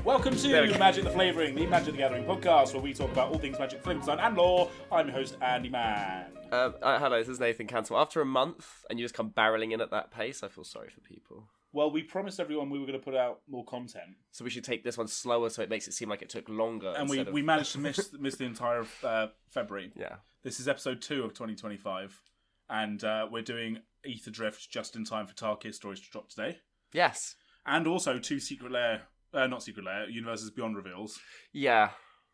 Welcome to Magic the Flavouring, the Magic the Gathering podcast, where we talk about all things magic, flavour design, and lore. I'm your host, Andy Mann. Hello, this is Nathan Cancel. After a month, and you just come barreling in at that pace, I feel sorry for people. Well, we promised everyone we were going to put out more content. So we should take this one slower so it makes it seem like it took longer. And we managed to miss the entire February. Yeah. This is episode 2 of 2025, and we're doing Ether Drift just in time for Tarkir stories to drop today. Yes. And also 2 Secret Lair, not Secret Lair, Universes Beyond reveals. Yeah.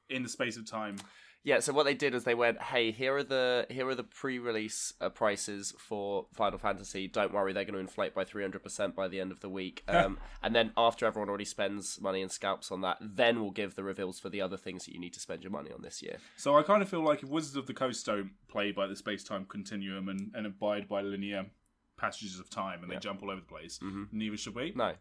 In the space of time. Yeah, so what they did is they went, hey, here are the pre-release prices for Final Fantasy. Don't worry, they're going to inflate by 300% by the end of the week. And then after everyone already spends money and scalps on that, then we'll give the reveals for the other things that you need to spend your money on this year. So I kind of feel like if Wizards of the Coast don't play by the space-time continuum and abide by linear passages of time and they jump all over the place, neither should we. No.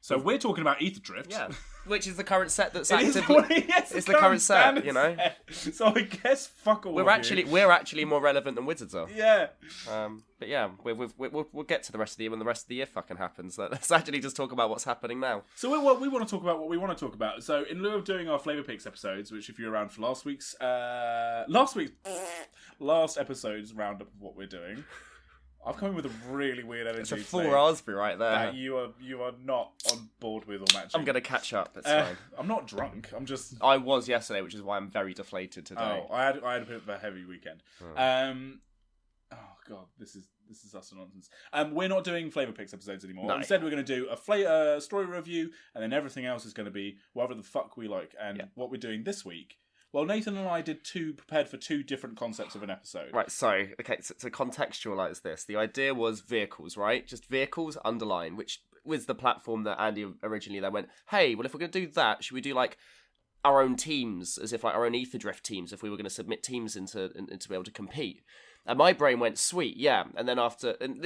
So we're talking about Ether Drift. Yeah, which is the current set that's active. It's the current set, you know. Set. So I guess fuck all. We're actually more relevant than Wizards are. Yeah. But yeah, we'll get to the rest of the year when the rest of the year fucking happens. Let's actually just talk about what's happening now. So we want to talk about what we want to talk about. So in lieu of doing our Flavor Picks episodes, which if you're around for last episode's roundup of what we're doing. I've come in with a really weird energy. It's a full raspberry right there. That you are not on board with or matching. I'm going to catch up. It's fine. I'm not drunk. I was yesterday, which is why I'm very deflated today. Oh, I had a bit of a heavy weekend. Oh god, this is utter nonsense. We're not doing Flavor Picks episodes anymore. No. Instead, we're going to do a story review, and then everything else is going to be whatever the fuck we like. And what we're doing this week. Well, Nathan and I prepared for 2 different concepts of an episode. Right, so contextualise this. The idea was vehicles, right? Just vehicles, underline, which was the platform that Andy originally then went, hey, well, if we're going to do that, should we do, like, our own teams, as if, like, our own Ether Drift teams, if we were going to submit teams into to be able to compete? And my brain went, sweet, yeah. And then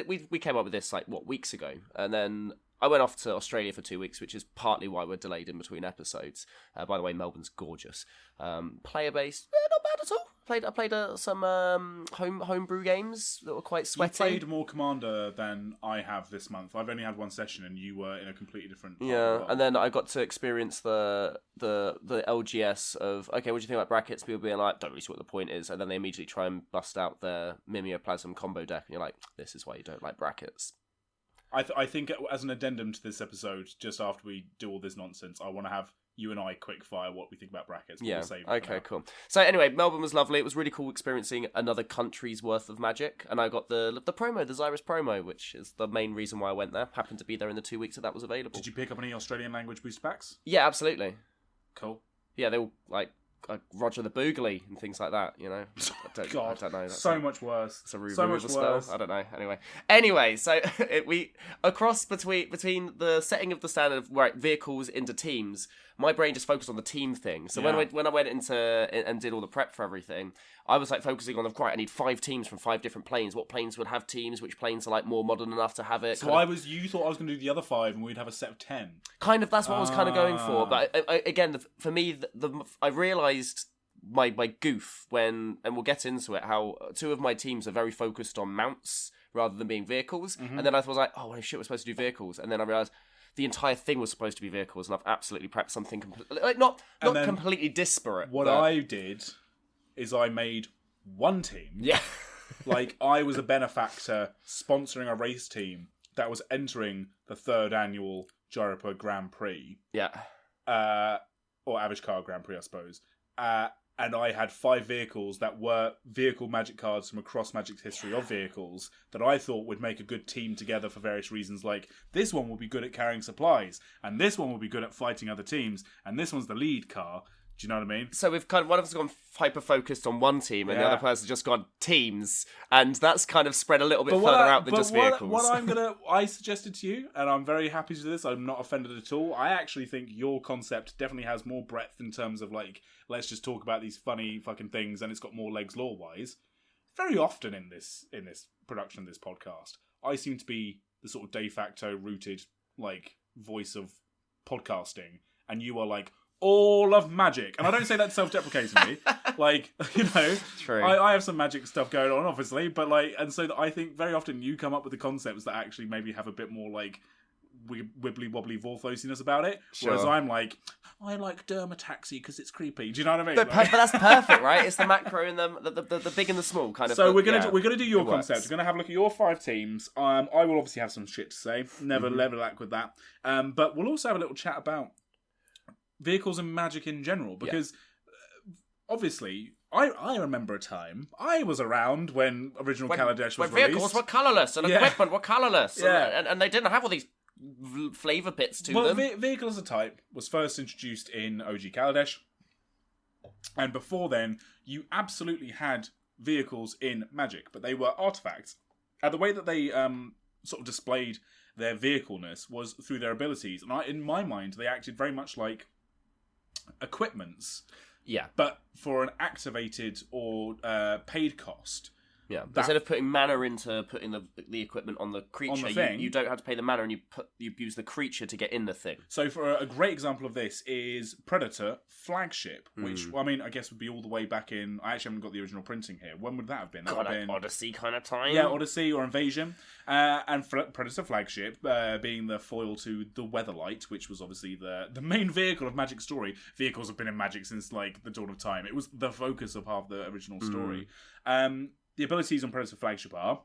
we came up with this, like, weeks ago? And then I went off to Australia for 2 weeks, which is partly why we're delayed in between episodes. By the way, Melbourne's gorgeous. Player-based, not bad at all. I played some homebrew games that were quite sweaty. You played more Commander than I have this month. I've only had 1 session, and you were in a completely different part of the world. And then I got to experience the LGS of, okay, what do you think about brackets? People being like, don't really see what the point is. And then they immediately try and bust out their Mimeoplasm combo deck, and you're like, this is why you don't like brackets. I think as an addendum to this episode, just after we do all this nonsense, I want to have you and I quick fire what we think about brackets. Yeah, okay, cool. So anyway, Melbourne was lovely. It was really cool experiencing another country's worth of Magic. And I got the promo, the Xyris promo, which is the main reason why I went there. Happened to be there in the 2 weeks that was available. Did you pick up any Australian language boost packs? Yeah, absolutely. Cool. Yeah, they all, like Roger the Boogly and things like that, you know. I don't know. That's much worse. It's a removal spell. I don't know. Anyway, so we across between the setting of the standard of vehicles into teams, my brain just focused on the team thing. So when I went into and did all the prep for everything, I was like focusing on I need 5 teams from 5 different planes. What planes would have teams? Which planes are like more modern enough to have it? So you thought I was going to do the other 5 and we'd have a set of 10. Kind of, that's what I was kind of going for. But again, for me, I realised my goof and we'll get into it, how 2 of my teams are very focused on mounts rather than being vehicles. Mm-hmm. And then I was like, oh, well, shit, we're supposed to do vehicles. And then I realised the entire thing was supposed to be vehicles, and I've absolutely prepped something not completely disparate. What I did is I made 1 team. Yeah. Like, I was a benefactor sponsoring a race team that was entering the 3rd annual Ghirapur Grand Prix. Yeah. Or Avishkar Grand Prix, I suppose. And I had 5 vehicles that were vehicle Magic cards from across Magic's history of vehicles that I thought would make a good team together for various reasons, like this one will be good at carrying supplies, and this one will be good at fighting other teams, and this one's the lead car. Do you know what I mean? So we've one of us gone hyper-focused on one team, and the other person's just gone teams, and that's kind of spread a little bit further out than just vehicles. I suggested to you, and I'm very happy to do this, I'm not offended at all, I actually think your concept definitely has more breadth in terms of, like, let's just talk about these funny fucking things, and it's got more legs lore-wise. Very often in this production, this podcast, I seem to be the sort of de facto rooted, like, voice of podcasting, and you are like, all of magic. And I don't say that self-deprecatingly. Like, you know, True. I have some magic stuff going on, obviously, but like, and so I think very often you come up with the concepts that actually maybe have a bit more like wibbly wobbly vorthosiness about it. Sure. Whereas I'm like, I like dermataxi because it's creepy. Do you know what I mean? But that's perfect, right? It's the macro and the big and the small kind of. So we're gonna do your concept. Works. We're gonna have a look at your 5 teams. I will obviously have some shit to say. Never lack with that. But we'll also have a little chat about vehicles and magic in general, because obviously I remember a time I was around when original Kaladesh was released. Vehicles were colourless and equipment were colourless, and they didn't have all these flavour bits to them. Vehicle as a type was first introduced in OG Kaladesh, and before then you absolutely had vehicles in Magic, but they were artifacts. And the way that they sort of displayed their vehicleness was through their abilities, and in my mind they acted very much like equipments, but for an activated or paid cost. Yeah, instead of putting mana into putting the equipment on the creature, you don't have to pay the mana, and you use the creature to get in the thing. So for a great example of this is Predator Flagship, which I mean I guess would be all the way back in. I actually haven't got the original printing here. When would that have been? That would have been Odyssey kind of time. Yeah, Odyssey or Invasion, and Predator Flagship being the foil to the Weatherlight, which was obviously the main vehicle of Magic story. Vehicles have been in Magic since like the dawn of time. It was the focus of half the original story. The abilities on Predator Flagship are: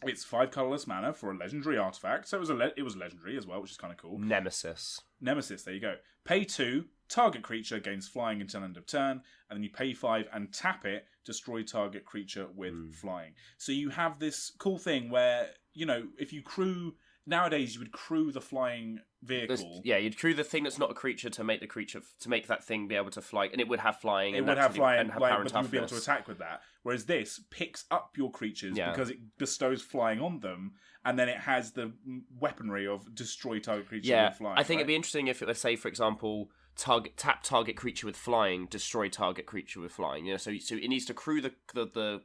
it's 5 colourless mana for a legendary artifact, so it was legendary as well, which is kind of cool. Nemesis, there you go. Pay 2, target creature gains flying until end of turn, and then you pay 5 and tap it, destroy target creature with flying. So you have this cool thing where, you know, if you crew... Nowadays, you would crew the flying vehicle. You'd crew the thing that's not a creature to make that thing be able to fly, and it would have flying. And have power and but you would be able to attack with that. Whereas this picks up your creatures because it bestows flying on them, and then it has the weaponry of destroy target creature with flying. I think it'd be interesting if it was, say, for example, tap target creature with flying, destroy target creature with flying. You know, so it needs to crew the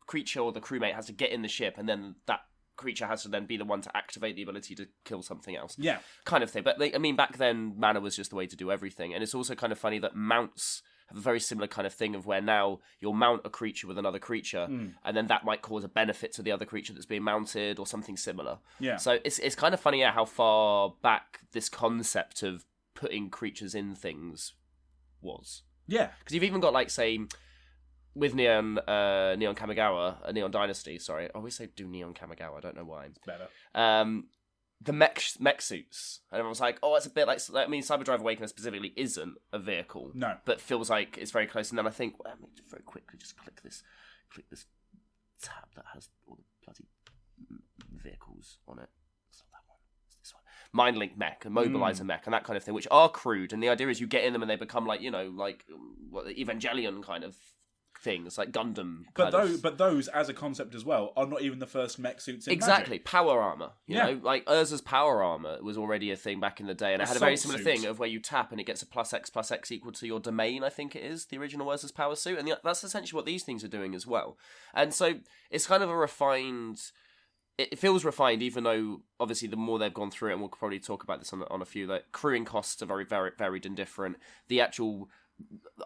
creature, or the crewmate has to get in the ship, and then that creature has to then be the one to activate the ability to kill something else. Yeah. Kind of thing. But I mean, back then, mana was just the way to do everything. And it's also kind of funny that mounts have a very similar kind of thing of where now you'll mount a creature with another creature, and then that might cause a benefit to the other creature that's being mounted or something similar. Yeah. So it's kind of funny how far back this concept of putting creatures in things was. Yeah. Because you've even got, like, say... with Neon Kamigawa, Neon Dynasty, sorry. I always say do Neon Kamigawa, I don't know why. It's better. The mech suits. And everyone's like, oh, it's a bit like... I mean, Cyberdrive Awakener specifically isn't a vehicle. No. But feels like it's very close. And then I think, well, let me very quickly just click this tab that has all the bloody vehicles on it. It's not that one. It's this one. Mindlink mech and Mobilizer mech and that kind of thing, which are crude. And the idea is you get in them and they become like, you know, like Evangelion kind of things, like Gundam. But those, as a concept as well, are not even the first mech suits in Magic. Power armor. You know, like Urza's power armor was already a thing back in the day, and it had a very similar thing of where you tap and it gets a +X equal to your domain, I think it is, the original Urza's power suit, and that's essentially what these things are doing as well. And so it's kind of a refined... It feels refined, even though, obviously, the more they've gone through it, and we'll probably talk about this on a few, like, crewing costs are very, very varied and different. The actual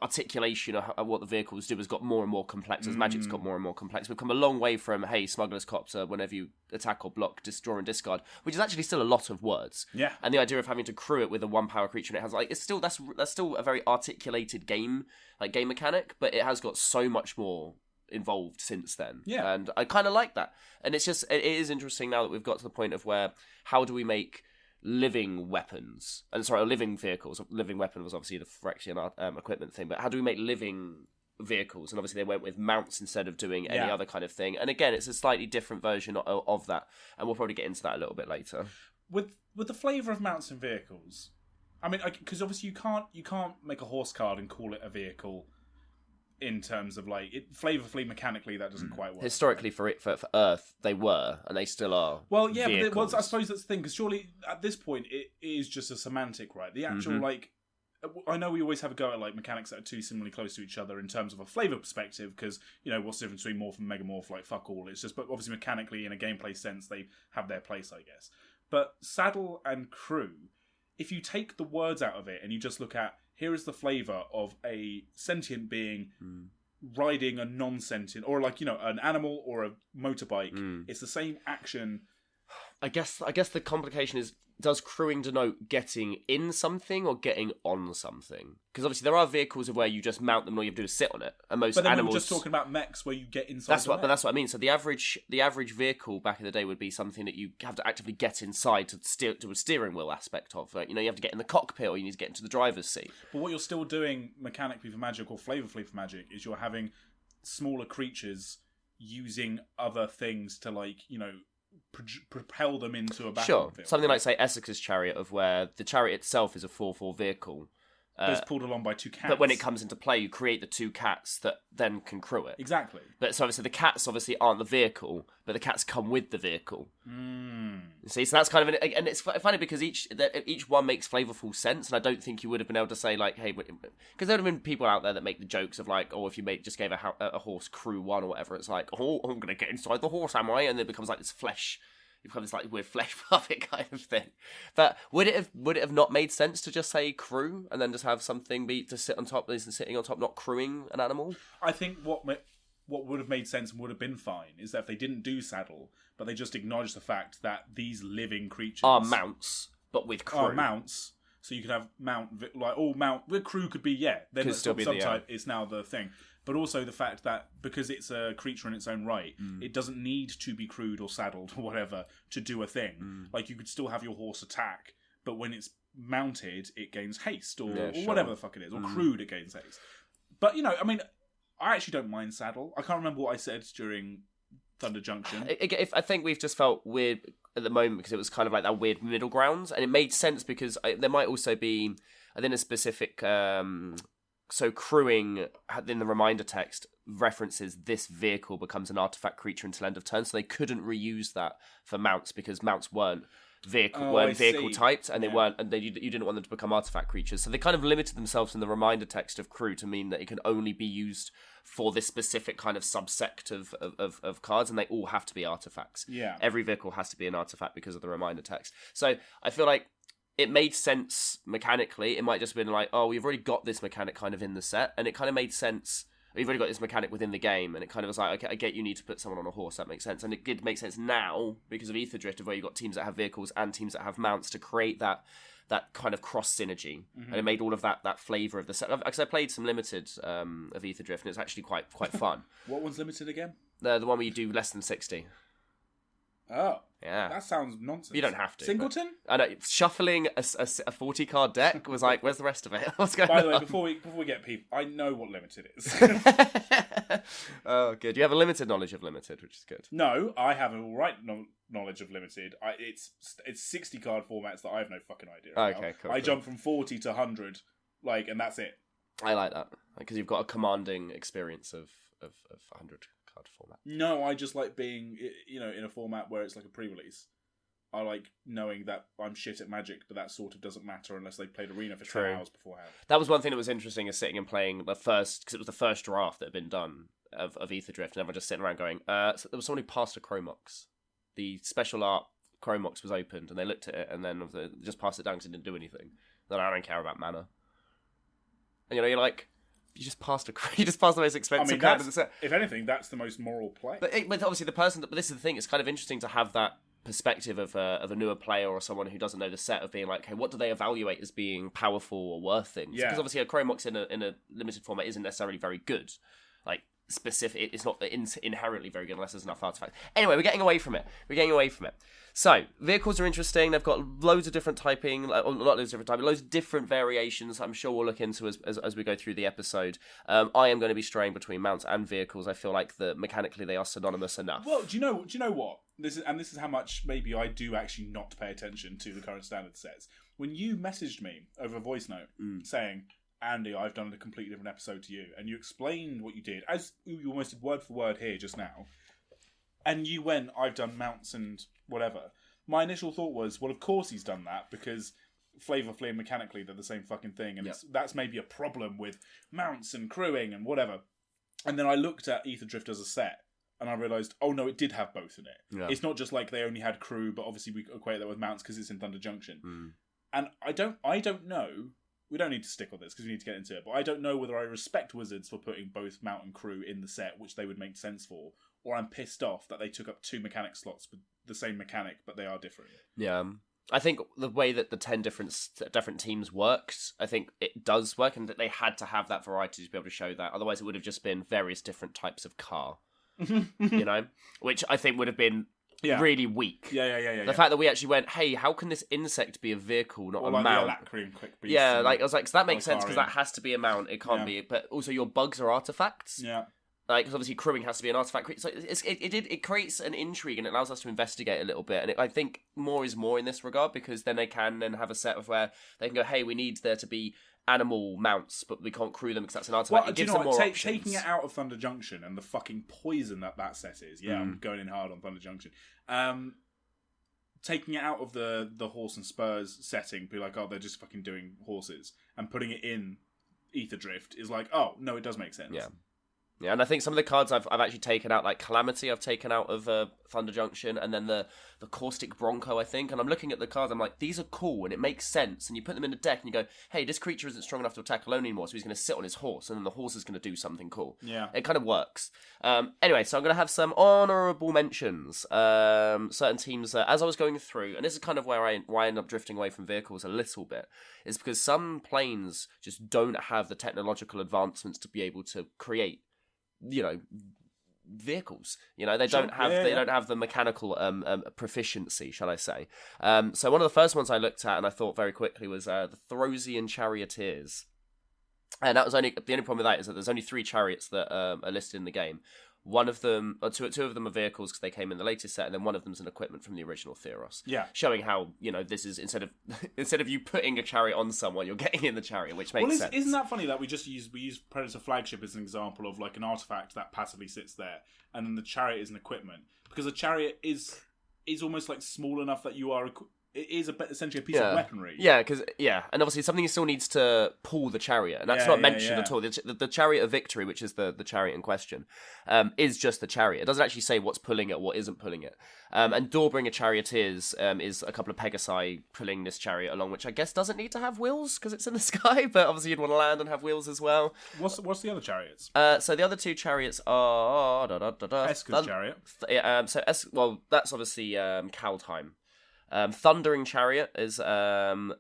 articulation of what the vehicles do has got more and more complex as Magic's got more and more complex. We've come a long way from, hey, Smuggler's Copter, whenever you attack or block, draw and discard, which is actually still a lot of words. Yeah. And the idea of having to crew it with a 1-power creature, and it has, like, it's still, that's still a very articulated game mechanic, but it has got so much more involved since then. Yeah. And I kind of like that. And it is interesting now that we've got to the point of where, how do we make living weapons, living vehicles. Living weapon was obviously the Phyrexian equipment thing, but how do we make living vehicles? And obviously they went with mounts instead of doing any other kind of thing. And again, it's a slightly different version of that, and we'll probably get into that a little bit later. With the flavour of mounts and vehicles, I mean, because obviously you can't make a horse card and call it a vehicle. In terms of like flavorfully mechanically, that doesn't quite work. Historically, for Earth, they were, and they still are. Well, yeah, but I suppose that's the thing, because surely at this point it is just a semantic, right? The actual like, I know we always have a go at like mechanics that are too similarly close to each other in terms of a flavor perspective, because you know what's the difference between Morph and Megamorph? Like fuck all. It's just, but obviously mechanically in a gameplay sense, they have their place, I guess. But saddle and crew, if you take the words out of it and you just look at here is the flavour of a sentient being riding a non-sentient, or like, an animal or a motorbike. It's the same action. I guess the complication is, does crewing denote getting in something or getting on something? Because obviously there are vehicles of where you just mount them and all you have to do is sit on it. And most but then animals... we were just talking about mechs where you get inside But that's what I mean. So the average vehicle back in the day would be something that you have to actively get inside to a steering wheel aspect of. Like, you have to get in the cockpit or you need to get into the driver's seat. But what you're still doing mechanically for Magic or flavorfully for Magic is you're having smaller creatures using other things to, like, propel them into a battlefield. Sure, something like, say, Esseka's chariot, of where the chariot itself is a 4/4 vehicle. But it's pulled along by two cats. But when it comes into play, you create the two cats that then can crew it. Exactly. But so obviously the cats obviously aren't the vehicle, but the cats come with the vehicle. See, so that's kind of and it's funny because each one makes flavorful sense, and I don't think you would have been able to say, like, hey, because there would have been people out there that make the jokes of, like, if you just gave a horse crew one or whatever, it's like, oh, I'm gonna get inside the horse, am I? And it becomes like this flesh. It becomes like weird flesh puppet kind of thing. But would it have not made sense to just say crew and then just have something be to sit on top, sitting on top, not crewing an animal? I think what would have made sense and would have been fine is that if they didn't do saddle, but they just acknowledged the fact that these living creatures are mounts, but with crew. Are mounts. So you could have mount with crew could be then could still be subtype is now the thing. But also the fact that because it's a creature in its own right, it doesn't need to be crewed or saddled or whatever to do a thing. Like, you could still have your horse attack, but when it's mounted, it gains haste or whatever the fuck it is, or crewed, it gains haste. But, I actually don't mind saddle. I can't remember what I said during Thunder Junction. I think we've just felt weird at the moment because it was kind of like that weird middle ground, and it made sense because there might also be, I think, a specific... So crewing in the reminder text references this vehicle becomes an artifact creature until end of turn, so they couldn't reuse that for mounts because mounts weren't vehicle typed, and you didn't want them to become artifact creatures. So they kind of limited themselves in the reminder text of crew to mean that it can only be used for this specific kind of subsect of cards, and they all have to be artifacts. Yeah, every vehicle has to be an artifact because of the reminder text. So I feel like it made sense mechanically. It might just have been like, oh, we've already got this mechanic kind of in the set, and it kind of made sense. We've already got this mechanic within the game, and it kind of was like, okay, I get you need to put someone on a horse, that makes sense. And it did make sense now because of Ether Drift, of where you've got teams that have vehicles and teams that have mounts to create that kind of cross synergy. And it made all of that flavour of the set. Because I played some limited of Ether Drift, and it's actually quite fun. What one's limited again? The one where you do less than 60. Oh. Yeah. That sounds nonsense. You don't have to. Singleton? I know. Shuffling a 40 card deck was like, where's the rest of it? What's going on? By the way, before we get people, I know what limited is. Oh, good. You have a limited knowledge of limited, which is good. No, I have a all right knowledge of limited. It's 60 card formats that I have no fucking idea about. Okay, cool. I jump from 40 to 100, and that's it. I like that because you've got a commanding experience of 100 card format. No, I just like being, in a format where it's like a pre-release. I like knowing that I'm shit at Magic, but that sort of doesn't matter unless they played Arena for 10 hours beforehand. That was one thing that was interesting, is sitting and playing the first, because it was the first draft that had been done of Ether Drift, and everyone just sitting around going, so there was someone who passed a Chromox. The special art Chromox was opened, and they looked at it, and then just passed it down because it didn't do anything. Then I don't care about mana. And you're like, you just passed the most expensive card of the set. If anything, that's the most moral play. But obviously but this is the thing, it's kind of interesting to have that perspective of a newer player or someone who doesn't know the set, of being like, hey, what do they evaluate as being powerful or worth things? Yeah. Because obviously a Chromox in a limited format isn't necessarily very good. Like, specific, it's not inherently very good unless there's enough artifacts. Anyway, we're getting away from it. So, vehicles are interesting. They've got loads of different typing, not loads of different typing, loads of different variations I'm sure we'll look into as we go through the episode. I am going to be straying between mounts and vehicles. I feel like mechanically they are synonymous enough. Well, do you know what? This is how much maybe I do actually not pay attention to the current standard sets. When you messaged me over a voice note saying, Andy, I've done a completely different episode to you, and you explained what you did, as you almost did word for word here just now, and you went, I've done mounts and whatever. My initial thought was, well, of course he's done that, because flavorfully and mechanically they're the same fucking thing, and that's maybe a problem with mounts and crewing and whatever. And then I looked at Ether Drift as a set, and I realised, oh no, it did have both in it. Yeah. It's not just like they only had crew, but obviously we equate that with mounts because it's in Thunder Junction. And I don't know we don't need to stick on this because we need to get into it, but I don't know whether I respect Wizards for putting both Mount and Crew in the set, which they would make sense for, or I'm pissed off that they took up 2 mechanic slots with the same mechanic, but they are different. Yeah. I think the way that the 10 different teams works, I think it does work, and that they had to have that variety to be able to show that. Otherwise, it would have just been various different types of car, you know, which I think would have been really weak. Yeah. The fact that we actually went, hey, how can this insect be a vehicle, not a mount? Quick beast. Yeah, like I was like, so that makes sense because that has to be a mount. It can't be, but also your bugs are artifacts. Yeah. Like, because obviously crewing has to be an artifact. So it creates an intrigue and it allows us to investigate a little bit. And I think more is more in this regard, because then they can then have a set of where they can go, hey, we need there to be animal mounts, but we can't crew them because that's an artifact. Well, it gives them more options. Taking it out of Thunder Junction and the fucking poison that set is. Yeah, I'm going in hard on Thunder Junction. Taking it out of the horse and spurs setting, be like, oh, they're just fucking doing horses, and putting it in Ether Drift is like, oh, no, it does make sense. Yeah, and I think some of the cards I've actually taken out, like Calamity, I've taken out of Thunder Junction, and then the Caustic Bronco, I think. And I'm looking at the cards, I'm like, these are cool, and it makes sense. And you put them in the deck, and you go, hey, this creature isn't strong enough to attack alone anymore, so he's going to sit on his horse, and then the horse is going to do something cool. Yeah. It kind of works. Anyway, so I'm going to have some honourable mentions. Certain teams, as I was going through, and this is kind of where I end up drifting away from vehicles a little bit, is because some planes just don't have the technological advancements to be able to create, you know, vehicles. You know, they don't have the mechanical proficiency, shall I say. So one of the first ones I looked at and I thought very quickly was the Throsian Charioteers. And that was the only problem with that is that there's only 3 chariots that are listed in the game. One of them, or two of them are vehicles because they came in the latest set, and then one of them is an equipment from the original Theros. Yeah, showing how, you know, this is instead of you putting a chariot on someone, you're getting in the chariot, which makes sense. Isn't that funny that we use Predator Flagship as an example of like an artifact that passively sits there, and then the chariot is an equipment, because a chariot is almost like small enough that you are. It is essentially a piece of weaponry. Yeah, and obviously something still needs to pull the chariot, and that's not mentioned at all. The Chariot of Victory, which is the chariot in question, is just the chariot. It doesn't actually say what's pulling it, what isn't pulling it. And Dawnbringer Charioteers is a couple of Pegasi pulling this chariot along, which I guess doesn't need to have wheels because it's in the sky, but obviously you'd want to land and have wheels as well. What's the other chariots? So the other 2 chariots are Esker's chariot. That's obviously Kaldheim. Thundering Chariot is 4 mana,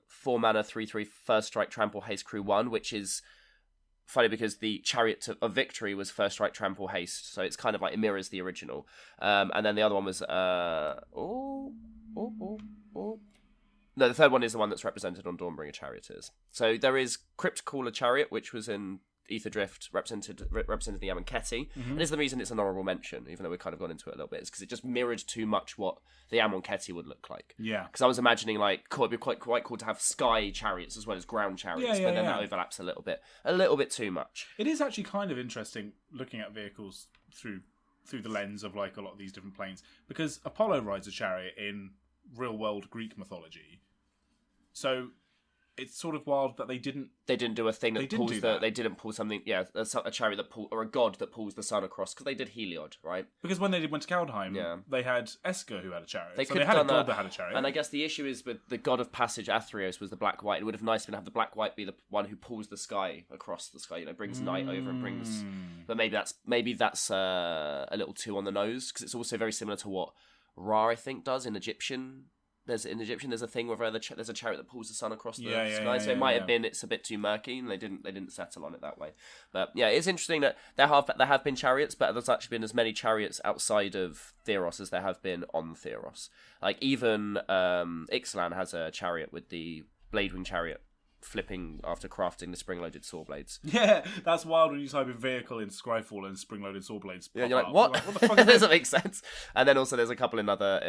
3/3 first strike, trample, haste, crew 1, which is funny because the Chariot of Victory was first strike, trample, haste, so it's kind of like it mirrors the original. And then the other one was no, the third one is the one that's represented on Dawnbringer Charioteers. So there is Crypt Caller Chariot, which was in Ether Drift, represented the Amonkheti, and this is the reason it's an honourable mention, even though we've kind of gone into it a little bit, is because it just mirrored too much what the Amonkheti would look like. Yeah. Because I was imagining, like, cool, it'd be quite cool to have sky chariots as well as ground chariots, but then that overlaps a little bit too much. It is actually kind of interesting looking at vehicles through the lens of, like, a lot of these different planes, because Apollo rides a chariot in real-world Greek mythology, so it's sort of wild that they didn't do a thing that pulls they didn't pull something, a chariot that pull, or a god that pulls the sun across, because they did Heliod, right? Because when they went to Kaldheim, they had Esker who had a chariot. They had a god that had a chariot. And I guess the issue is with the god of passage, Athreos, was the black-white. It would have nice been to have the black-white be the one who pulls the sky across the sky, you know, brings night over and brings... But maybe that's a little too on the nose, because it's also very similar to what Ra, I think, does in Egyptian... There's a thing where there's a chariot that pulls the sun across the sky, so it might have been it's a bit too murky, and they didn't settle on it that way. But yeah, it's interesting that there have been chariots, but there's actually been as many chariots outside of Theros as there have been on Theros. Like even Ixalan has a chariot with the Bladewing chariot flipping after crafting the spring-loaded saw blades. Yeah, that's wild when you type in vehicle in Scryfall and spring-loaded saw blades. Yeah, you're like, what? What the fuck? That doesn't make sense. And then also there's a couple in other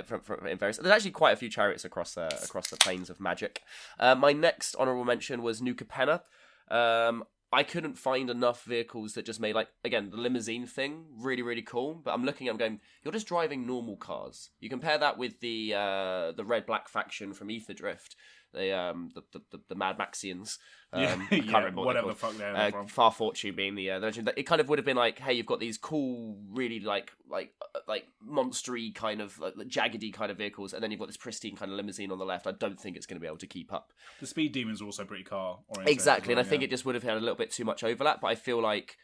in various. There's actually quite a few chariots across the planes of Magic. My next honourable mention was New Capenna. I couldn't find enough vehicles that just made, like, again, the limousine thing, really, really cool. But I'm looking at them going, you're just driving normal cars. You compare that with the red-black faction from Ether Drift. the Mad Maxians. Yeah, I can't remember what whatever they're the fuck they're called. from. Far Fortune being the legend. It kind of would have been like, hey, you've got these cool, really like monstery kind of like jaggedy kind of vehicles, and then you've got this pristine kind of limousine on the left. I don't think it's going to be able to keep up. The Speed Demons are also pretty car oriented. Exactly, and I think it just would have had a little bit too much overlap. But I feel like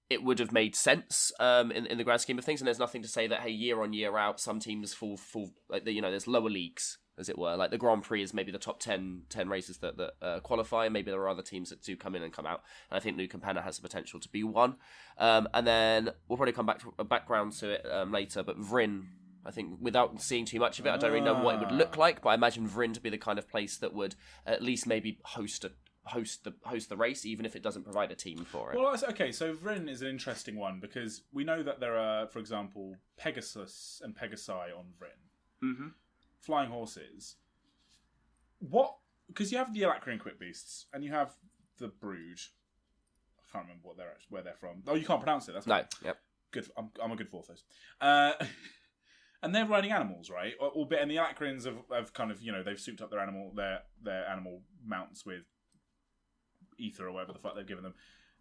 it would have made sense in the grand scheme of things. And there's nothing to say that, hey, year on year out, some teams fall like there's lower leagues, as it were. Like the Grand Prix is maybe the top 10 races that qualify. Maybe there are other teams that do come in and come out. And I think New Campana has the potential to be one. And then we'll probably come back to a background to it later. But Vrin, I think, without seeing too much of it, I don't really know what it would look like. But I imagine Vrin to be the kind of place that would at least maybe host the race, even if it doesn't provide a team for it. Well, okay, so Vrin is an interesting one because we know that there are, for example, Pegasus and Pegasi on Vrin. Mm-hmm. Flying horses. What? Because you have the Alacrian Quick Beasts and you have the Brood. I can't remember where they're from. Oh, you can't pronounce it. That's no. Good. Yep. Good. I'm a good for those. And they're riding animals, right? Albeit, and the Alacrians have kind of they've souped up their animal mounts with ether or whatever the fuck they've given them.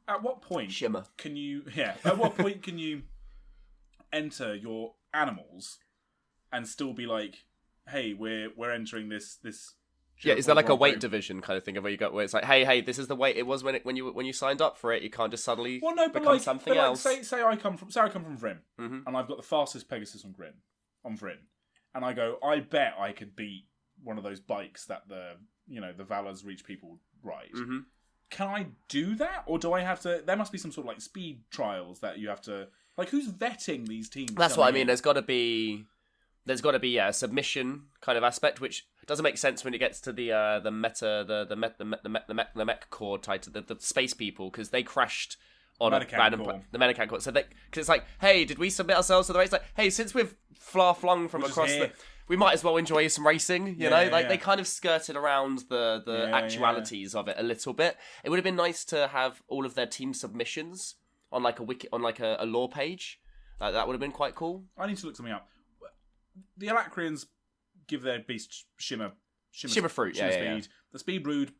At what point Shimmer can you? Yeah. At what point can you enter your animals and still be like, hey, we're entering this. Yeah, is there like a weight division kind of thing where it's like, hey, this is the weight it was when you signed up for it. You can't just suddenly become something else. Say I come from Vrin, mm-hmm. and I've got the fastest Pegasus on Vrin, and I go, I bet I could beat one of those bikes that the Valor's Reach people ride. Mm-hmm. Can I do that, or do I have to? There must be some sort of like speed trials that you have to. Like, who's vetting these teams? That's what I mean. There's got to be a submission kind of aspect, which doesn't make sense when it gets to the mech core tied to the space people, because they crashed on the Medican core. So because it's like, hey, did we submit ourselves to the race? Like, hey, since we've flung from across we might as well enjoy some racing, you know? They kind of skirted around the actualities of it a little bit. It would have been nice to have all of their team submissions on like a lore page. That would have been quite cool. I need to look something up. The Alacrians give their beast shimmer fruit, speed. Yeah. The Speed Brood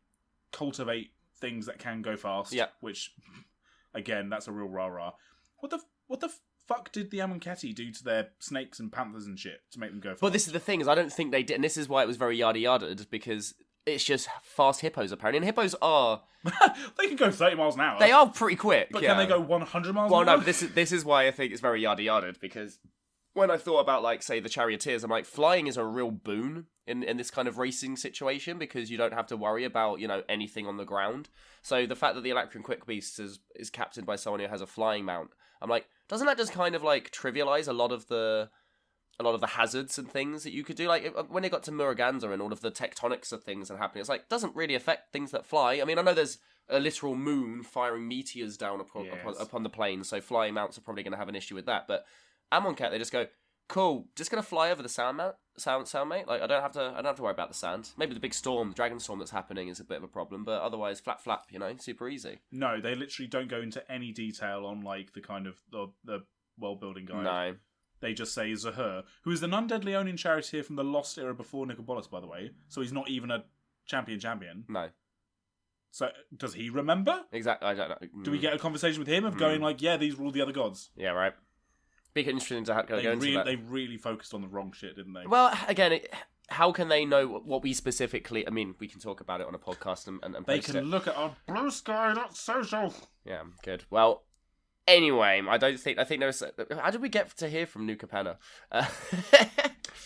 cultivate things that can go fast, which, again, that's a real rah-rah. What the fuck did the Amonkheti do to their snakes and panthers and shit to make them go fast? Well, this is the thing, is I don't think they did, and this is why it was very yada-yada, because it's just fast hippos, apparently. And hippos are... they can go 30 miles an hour. They are pretty quick, But can they go 100 miles an hour? Well, no, but this is why I think it's very yada-yada, because when I thought about, like, say, the charioteers, I'm like, flying is a real boon in this kind of racing situation, because you don't have to worry about, anything on the ground. So the fact that the Alacrian Quick Beast is captained by someone who has a flying mount, I'm like, doesn't that just kind of, like, trivialize a lot of the hazards and things that you could do? Like, when it got to Muruganza and all of the tectonics of things that are happening, it's like, doesn't really affect things that fly. I mean, I know there's a literal moon firing meteors down upon the plane, so flying mounts are probably going to have an issue with that, but Amonkhet, they just go, cool, just going to fly over the sound mate. Like, I don't have to worry about the sand. Maybe the big storm, the dragon storm that's happening is a bit of a problem, but otherwise, flap, super easy. No, they literally don't go into any detail on, like, the kind of the world-building guide. No. They just say Zahur, who is an undead Leonian charioteer from the Lost era before Nicobolus, by the way, so he's not even a champion. No. So, does he remember? Exactly, I don't know. Do we get a conversation with him of going like, yeah, these were all the other gods? Yeah, right. Be interesting to go into that. They really focused on the wrong shit, didn't they? Well, again, how can they know what we specifically... I mean, we can talk about it on a podcast and they can look at our Bluesky.social. Yeah, good. Well, anyway, I think there's... How did we get to hear from New Campana?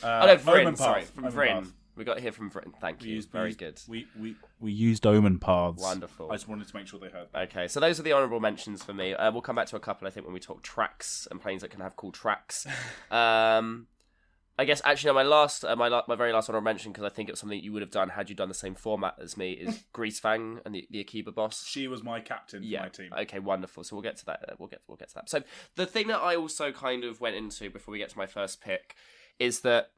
Vrin, sorry. From Vrin. We got to hear from Vrin. Thank you. Very good. We used Omen Paths. Wonderful. I just wanted to make sure they heard that. Okay, so those are the honourable mentions for me. We'll come back to a couple, I think, when we talk tracks and planes that can have cool tracks. I guess, actually, no, my very last honourable mention, because I think it's something you would have done had you done the same format as me, is Greasefang and the Akiba boss. She was my captain for my team. Okay, wonderful. So we'll get to that. We'll get to that. So the thing that I also kind of went into before we get to my first pick is that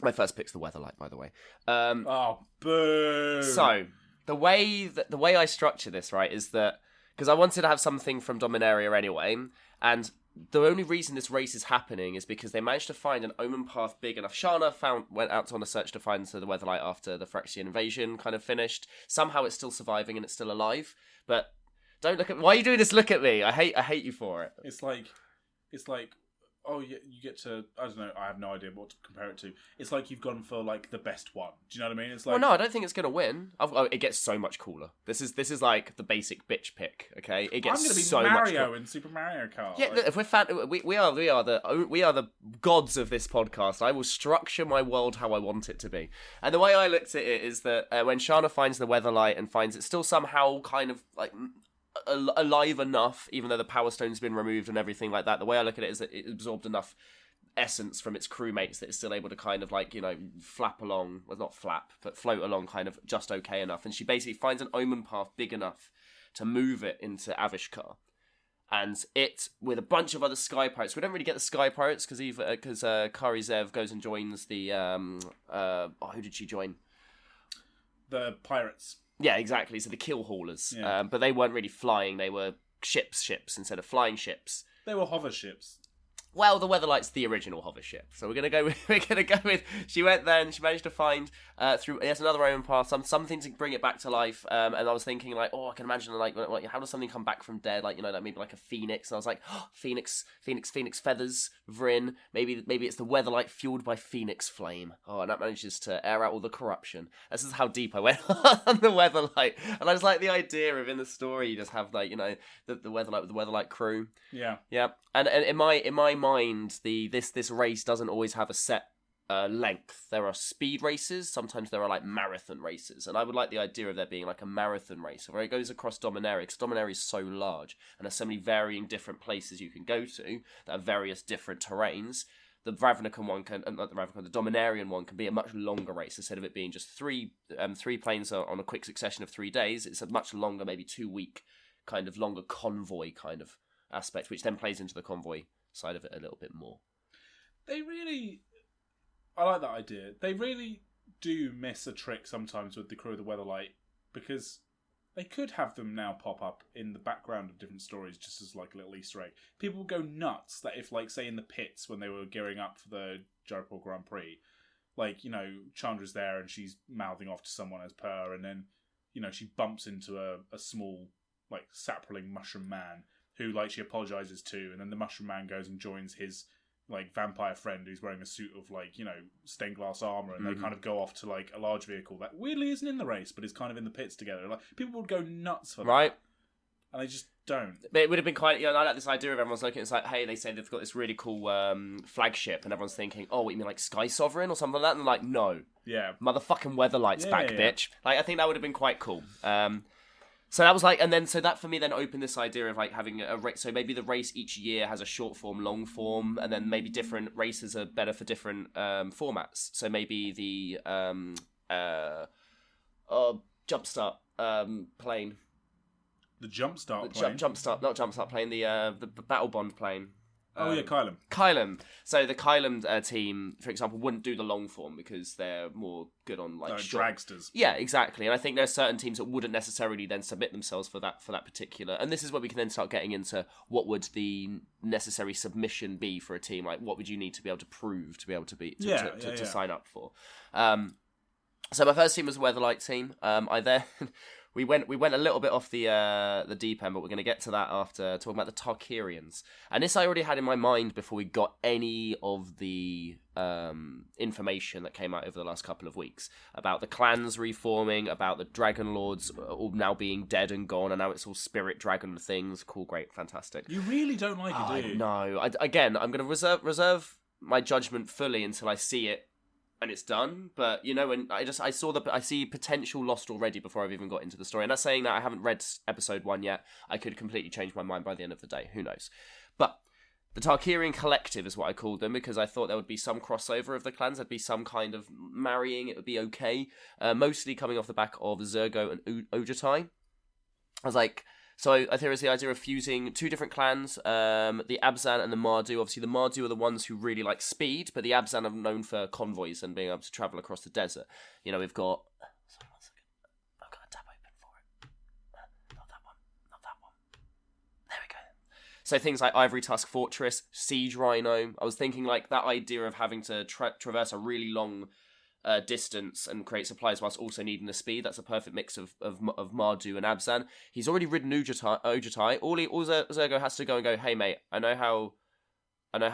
my first pick's the Weatherlight, by the way. Boo! So the way I structure this, right, is that because I wanted to have something from Dominaria anyway, and the only reason this race is happening is because they managed to find an omen path big enough. Shana went out on a search to find the Weatherlight after the Phyrexian invasion kind of finished. Somehow it's still surviving and it's still alive. But don't look at... Why are you doing this? Look at me. I hate you for it. It's like... Oh, yeah, you get to... I don't know. I have no idea what to compare it to. It's like you've gone for, like, the best one. Do you know what I mean? It's like... Well, no, I don't think it's going to win. It gets so much cooler. This is like the basic bitch pick, okay? It gets I'm going to be so Mario much in Super Mario Kart. Yeah, look, if we are the gods of this podcast. I will structure my world how I want it to be. And the way I looked at it is that when Shana finds the Weatherlight and finds it still somehow kind of like... alive enough, even though the Power Stone's been removed and everything like that. The way I look at it is that it absorbed enough essence from its crewmates that it's still able to kind of like, flap along, well, not flap, but float along kind of just okay enough. And she basically finds an omen path big enough to move it into Avishkar. And it, with a bunch of other Sky Pirates, we don't really get the Sky Pirates because Kari Zev goes and joins the, who did she join? The pirates. Yeah, exactly. So the kill haulers. Yeah. But they weren't really flying. They were ships instead of flying ships. They were hover ships. Well, the Weatherlight's the original hover ship, so we're gonna go with. She went there and she managed to find through. There's another omen path, something to bring it back to life. And I was thinking like, I can imagine like how does something come back from dead? Like like maybe like a phoenix. And I was like, phoenix feathers, Vryn. Maybe it's the Weatherlight fueled by phoenix flame. And that manages to air out all the corruption. This is how deep I went on the Weatherlight, and I just like the idea of in the story you just have like the Weatherlight with the Weatherlight crew. Yeah. And in my mind, this race doesn't always have a set length. There are speed races. Sometimes there are like marathon races, and I would like the idea of there being like a marathon race where it goes across Dominaria, because Dominaria is so large and there's so many varying different places you can go to that have various different terrains. The Ravnican one the Dominarian one can be a much longer race instead of it being just three planes on a quick succession of 3 days. It's a much longer, maybe 2-week kind of longer convoy kind of aspect, which then plays into the convoy side of it a little bit more. I like that idea. They really do miss a trick sometimes with the crew of the Weatherlight, because they could have them now pop up in the background of different stories just as like a little Easter egg. People would go nuts that if, like, say in the pits when they were gearing up for the Ghirapur Grand Prix, like, Chandra's there and she's mouthing off to someone as per, and then, she bumps into a small, like, sapling mushroom man who, like, she apologises to, and then the mushroom man goes and joins his, like, vampire friend who's wearing a suit of, like, stained glass armour, and they kind of go off to, like, a large vehicle that weirdly isn't in the race, but is kind of in the pits together. Like, people would go nuts for that. Right. And they just don't. But it would have been quite, I like this idea of everyone's looking, it's like, hey, they say they've got this really cool flagship, and everyone's thinking, what, you mean like Sky Sovereign or something like that? And they're like, no. Yeah. Motherfucking Weatherlight's back, bitch. Like, I think that would have been quite cool. So that was like, and then, so that for me then opened this idea of like having a race. So maybe the race each year has a short form, long form, and then maybe different races are better for different formats. So maybe the jumpstart plane. The jumpstart plane? Not jumpstart plane, the battle bond plane. Kylum. Kylum. So the Kylum team, for example, wouldn't do the long form because they're more good on like dragsters. Yeah, exactly. And I think there's certain teams that wouldn't necessarily then submit themselves for that particular. And this is where we can then start getting into what would the necessary submission be for a team. Like, what would you need to be able to prove to be able to be to sign up for? So my first team was the Weatherlight team. We went a little bit off the deep end, but we're going to get to that after talking about the Tarkirians. And this I already had in my mind before we got any of the information that came out over the last couple of weeks about the clans reforming, about the Dragon Lords all now being dead and gone, and now it's all spirit dragon things. Cool, great, fantastic. You really don't like it, do you? No. Again, I'm going to reserve my judgment fully until I see it and it's done. But when I see potential lost already before I've even got into the story. And that's saying that I haven't read episode 1 yet. I could completely change my mind by the end of the day. Who knows? But the Tarkirian Collective is what I called them, because I thought there would be some crossover of the clans. There'd be some kind of marrying. It would be okay. Mostly coming off the back of Zergo and Ojutai. I was like, so I think it's the idea of fusing 2 different clans, the Abzan and the Mardu. Obviously, the Mardu are the ones who really like speed, but the Abzan are known for convoys and being able to travel across the desert. We've got... Sorry, 1 second. I've got a tab open for it. Not that one. There we go. So things like Ivory Tusk Fortress, Siege Rhino. I was thinking like that idea of having to traverse a really long distance and create supplies whilst also needing the speed. That's a perfect mix of Mardu and Abzan. He's already ridden Ojutai. All Zergo has to go and go, hey mate, I know how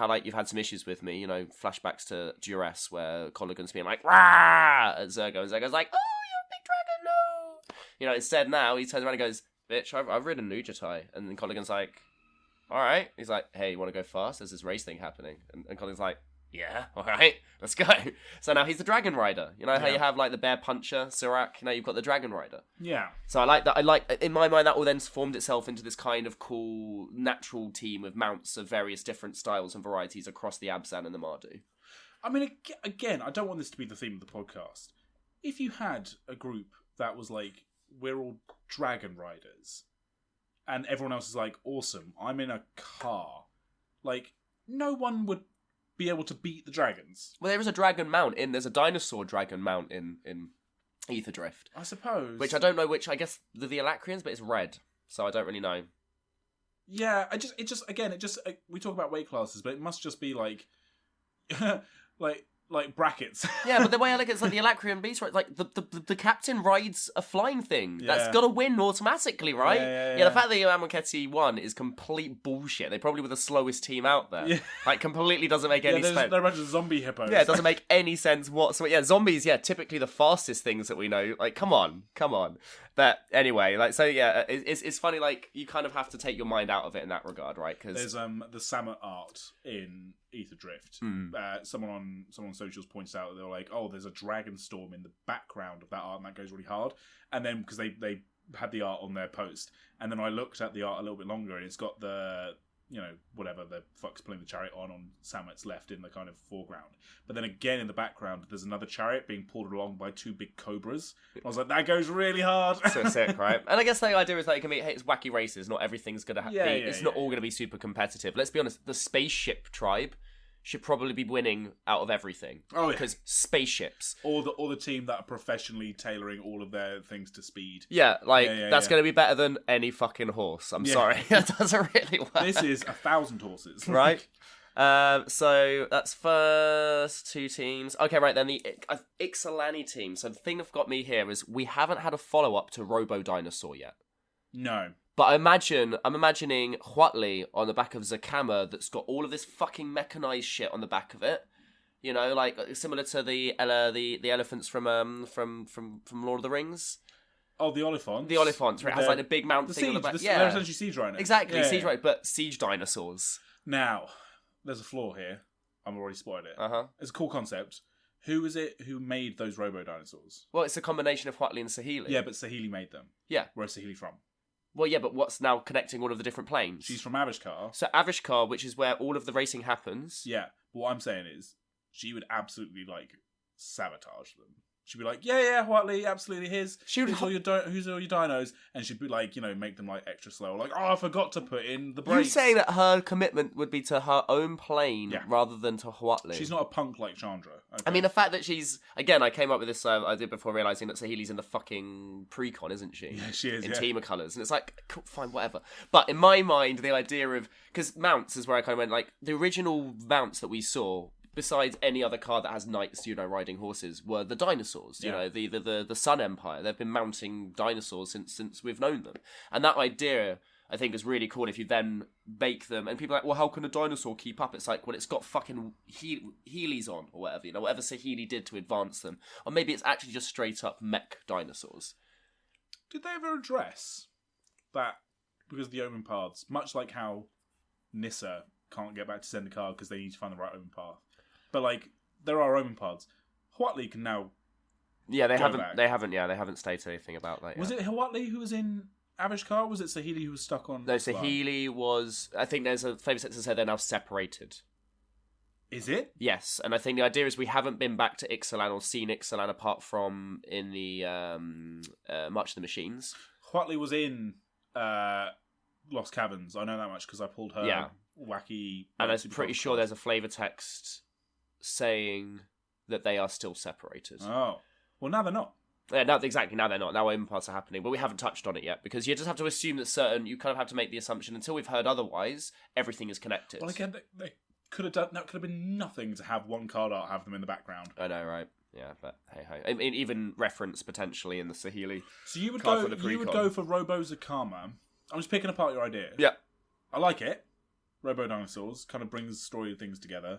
like you've had some issues with me, flashbacks to Duress where Colligan's being like, rah at Zergo, and Zergo's like, oh, you're a big dragon, no. Instead now he turns around and goes, bitch, I've ridden Nujatai. And then Colligan's like, alright. He's like, hey, you want to go fast? There's this race thing happening. And Colligan's like, yeah, alright, let's go. So now he's the Dragon Rider. How you have like the Bear Puncher, Sirac, now you've got the Dragon Rider. Yeah. So I like that. In my mind, that all then formed itself into this kind of cool, natural team of mounts of various different styles and varieties across the Abzan and the Mardu. I mean, again, I don't want this to be the theme of the podcast. If you had a group that was like, we're all Dragon Riders, and everyone else is like, awesome, I'm in a car, like, no one would be able to beat the dragons. Well, there is a dragon mount there's a dinosaur dragon mount in Ether Drift. I suppose. Which I don't know I guess the Alacrians, but it's red, so I don't really know. Yeah, we talk about weight classes, but it must just be like, like brackets. Yeah, but the way I look at it's like the Alacrian beast, right? Like the captain rides a flying thing. Yeah. That's got to win automatically, right? Yeah. The fact that Amonkheti won is complete bullshit. They probably were the slowest team out there. Yeah. Like, completely doesn't make any sense. They're a bunch of zombie hippos. Yeah, it doesn't make any sense whatsoever. Yeah, zombies, typically the fastest things that we know. Like, come on. But anyway, like, so yeah, it's funny, like, you kind of have to take your mind out of it in that regard, right? Because there's the Samet art in Ether Drift. Someone on socials points out that they were like, oh, there's a dragon storm in the background of that art, and that goes really hard. And then because they had the art on their post, and then I looked at the art a little bit longer, and it's got the whatever the fuck's pulling the chariot on Samet's left in the kind of foreground. But then again in the background, there's another chariot being pulled along by two big cobras. I was like, that goes really hard. So sick, right? And I guess the idea is that it can be, hey, it's wacky races. Not everything's gonna be. It's not all gonna be super competitive. Let's be honest. The spaceship tribe should probably be winning out of everything. Oh, yeah. Because spaceships. Or the team that are professionally tailoring all of their things to speed. Yeah, that's going to be better than any fucking horse. I'm sorry. That doesn't really work. This is 1,000 horses. Right? So that's first two teams. Okay, right, then the Ixalani team. So the thing that got me here is we haven't had a follow-up to Robo Dinosaur yet. No. But I'm imagining Huatli on the back of Zakama that's got all of this fucking mechanized shit on the back of it. Like similar to the elephants from Lord of the Rings. Oh, the Oliphants. The Oliphants, right? It has like a big mount thing on the back. They're essentially siege rhinos. Exactly, siege rhinos, but siege dinosaurs. Now, there's a flaw here. I'm already spoiled it. Uh-huh. It's a cool concept. Who is it who made those robo-dinosaurs? Well, it's a combination of Huatli and Sahili. Yeah, but Sahili made them. Yeah. Where's Sahili from? Well, yeah, but what's now connecting all of the different planes? She's from Avishkar. So Avishkar, which is where all of the racing happens. Yeah, but what I'm saying is, she would absolutely, sabotage them. She'd be like, yeah, Huatli, absolutely, here's all your dinos, and she'd be like, make them, extra slow. Like, oh, I forgot to put in the brakes. You're saying that her commitment would be to her own plane rather than to Huatli. She's not a punk like Chandra. Okay. I mean, the fact that she's... Again, I came up with this idea before realising that Sahili's in the fucking pre-con, isn't she? Yeah, she is, in Teema colours. And it's like, cool, fine, whatever. But in my mind, the idea of... Because mounts is where I kind of went, the original mounts that we saw... Besides any other card that has knights, riding horses, were the dinosaurs. The Sun Empire. They've been mounting dinosaurs since we've known them. And that idea, I think, is really cool if you then bake them. And people are like, well, how can a dinosaur keep up? It's like, well, it's got fucking Heelys on, or whatever. Whatever Sahili did to advance them. Or maybe it's actually just straight up mech dinosaurs. Did they ever address that? Because the Omen paths, much like how Nissa can't get back to Zendikar because they need to find the right Omen path. But there are Omen paths. Huatli can now. Yeah, they haven't. Back. They haven't stated anything about that yet. Was it Huatli who was in Avishkar? Was it Sahili who was stuck on? No, Sahili was. I think there's a flavor set to say they're now separated. Is it? Yes, and I think the idea is we haven't been back to Ixalan or seen Ixalan apart from in the March of the Machines. Huatli was in Lost Caverns. I know that much because I pulled her wacky. And I'm pretty sure there's a flavor text saying that they are still separated. Oh. Well, now they're not. No, exactly. Now they're not. Now impasse are happening, but we haven't touched on it yet because you just have to assume that you kind of have to make the assumption until we've heard otherwise. Everything is connected. Well, again, they could have done that. Could have been nothing to have one card art have them in the background. I know, right? Yeah, but hey ho. I mean, even reference potentially in the Saheeli. So you would go for Robo Zakama. I'm just picking apart your idea. Yeah, I like it. Robo Dinosaurs kind of brings story things together.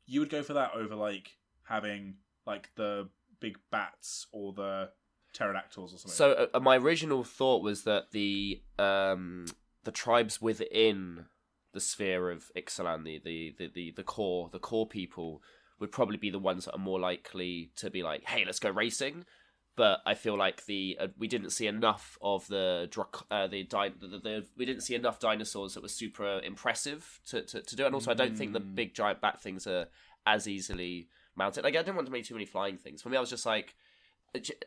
You would go for that over like having like the big bats or the pterodactyls or something. So my original thought was that the tribes within the sphere of Ixalan, the core people, would probably be the ones that are more likely to be like, hey, let's go racing. But I feel like we didn't see enough of we didn't see enough dinosaurs that were super impressive to do it. And also, I don't think the big giant bat things are as easily mounted. Like, I didn't want to make too many flying things. For me, I was just like,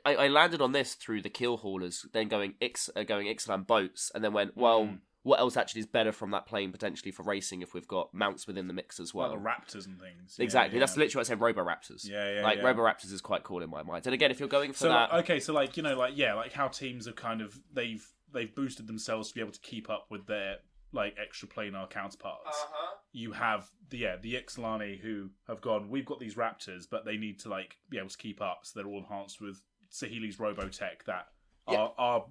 I landed on this through the keel haulers, then going Ixalan boats, and then went, well, what else actually is better from that plane potentially for racing if we've got mounts within the mix as well? Like the raptors and things. Exactly. That's literally what I said, Roboraptors. Yeah. Roboraptors is quite cool in my mind. And again, if you're going for that... Okay, so like, like how teams have kind of, they've boosted themselves to be able to keep up with their like extra planar counterparts. You have the Ixalani who have gone, we've got these raptors, but they need to like be able to keep up, so they're all enhanced with Saheeli's Robotech that our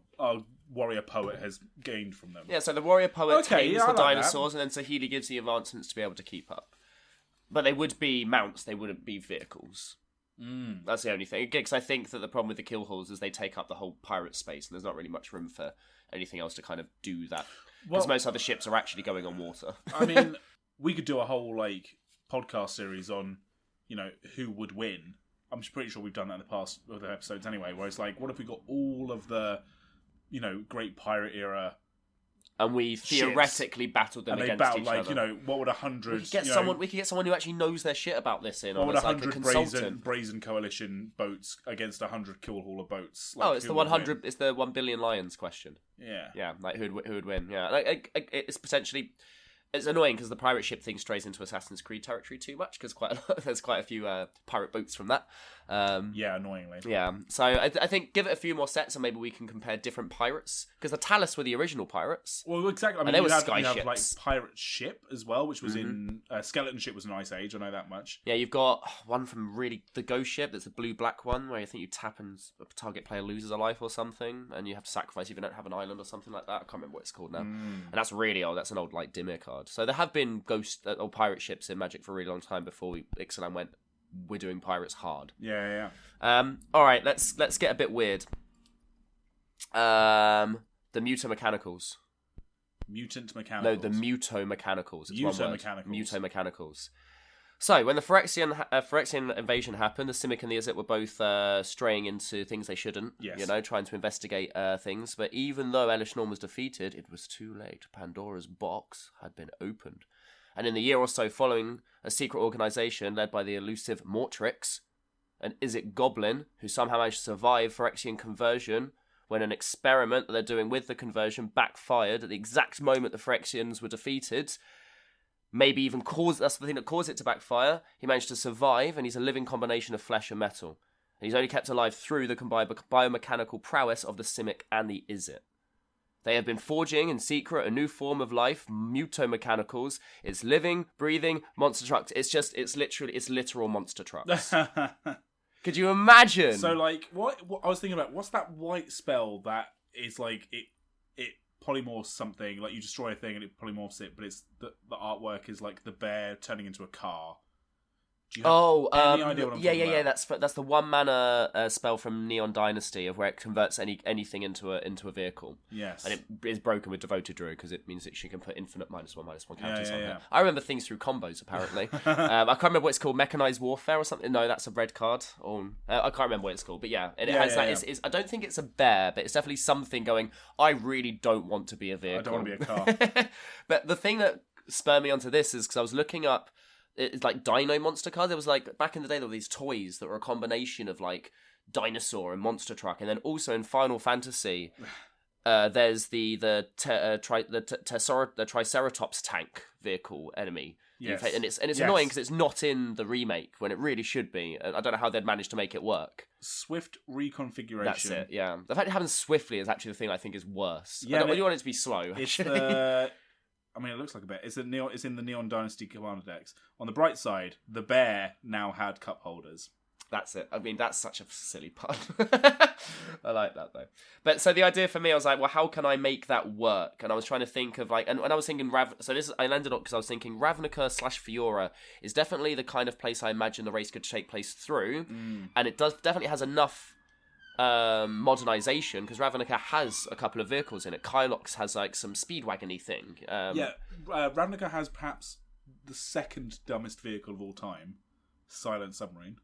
warrior poet has gained from them. Yeah, so the warrior poet tames the dinosaurs, that. and then Saheeli gives the advancements to be able to keep up. But they would be mounts, they wouldn't be vehicles. That's the only thing. Again, because I think that the problem with the kill halls is they take up the whole pirate space, and there's not really much room for anything else to kind of do that. Because most other ships are actually going on water. I mean, we could do a whole like podcast series on, who would win. I'm pretty sure we've done that in the past with the episodes anyway, where it's like, what if we got all of the, great pirate era and we theoretically battled them against each other. What would 100... We could get someone who actually knows their shit about this in. What would 100 brazen coalition boats against 100 kill hauler boats? Like, it's the 100. It's the 1 billion lions question. Yeah. Like who would win? Yeah, like it's potentially. It's annoying because the pirate ship thing strays into Assassin's Creed territory too much because there's quite a few pirate boats from that. Annoyingly. Yeah, so I think give it a few more sets and maybe we can compare different pirates because the Talus were the original pirates. Well, exactly. I mean, and they were sky ships. You have like pirate ship as well, which was in skeleton ship was an Ice Age. I know that much. Yeah, you've got one from the Ghost ship. That's a blue-black one where I think you tap and a target player loses a life or something, and you have to sacrifice if you don't have an island or something like that. I can't remember what it's called now. And that's really old. That's an old like Dimir card. So there have been ghost or pirate ships in Magic for a really long time before Ixalan went, we're doing pirates hard. Yeah. All right, let's get a bit weird. The Mutomechanicals. Mutant Mechanicals. No, the Mutomechanicals. Mutomechanicals. Mutomechanicals. So, when the Phyrexian invasion happened, the Simic and the Izzet were both straying into things they shouldn't. Yes. Trying to investigate things. But even though Elish Norn was defeated, it was too late. Pandora's box had been opened. And in the year or so following, a secret organisation led by the elusive Mortrix, an Izzet goblin who somehow managed to survive Phyrexian conversion when an experiment that they're doing with the conversion backfired at the exact moment the Phyrexians were defeated. Maybe even that's the thing that caused it to backfire. He managed to survive, and he's a living combination of flesh and metal. And he's only kept alive through the combined biomechanical prowess of the Simic and the Izzet. They have been forging in secret a new form of life, Mutomechanicals. It's living, breathing, monster trucks. It's literal monster trucks. Could you imagine? So, like, what I was thinking about, what's that white spell that is like it polymorphs something, like you destroy a thing and it polymorphs it, but it's the artwork is like the bear turning into a car. Do you have any idea what I'm talking about? That's the 1 mana spell from Neon Dynasty of where it converts anything into a vehicle. Yes, and it is broken with Devoted Druid because it means that she can put infinite -1/-1 counters on it. I remember things through combos apparently. I can't remember what it's called, Mechanized Warfare or something. No, that's a red card. I can't remember what it's called, but yeah, it has that. It's, I don't think it's a bear, but it's definitely something going. I really don't want to be a vehicle. I don't want to be a car. But the thing that spurred me onto this is because I was looking up. It's like Dino monster card. There was like back in the day there were these toys that were a combination of like dinosaur and monster truck, and then also in Final Fantasy, There's the Triceratops tank vehicle enemy. Yes. And it's annoying because it's not in the remake when it really should be. I don't know how they'd managed to make it work. Swift reconfiguration. That's it. Yeah, the fact it happens swiftly is actually the thing I think is worse. Yeah, you want it to be slow. It's Actually. I mean, it looks like a bear. It's in the Neon Dynasty Commander decks. On the bright side, the bear now had cup holders. That's it. I mean, that's such a silly pun. I like that, though. But so the idea for me, I was like, well, how can I make that work? And I was trying to think of, like, and when I was thinking, I landed on because I was thinking Ravnica/Fiora is definitely the kind of place I imagine the race could take place through. And it definitely has enough modernization, because Ravnica has a couple of vehicles in it. Kylox has, like, some speedwagon-y thing. Ravnica has perhaps the second dumbest vehicle of all time, Silent Submarine.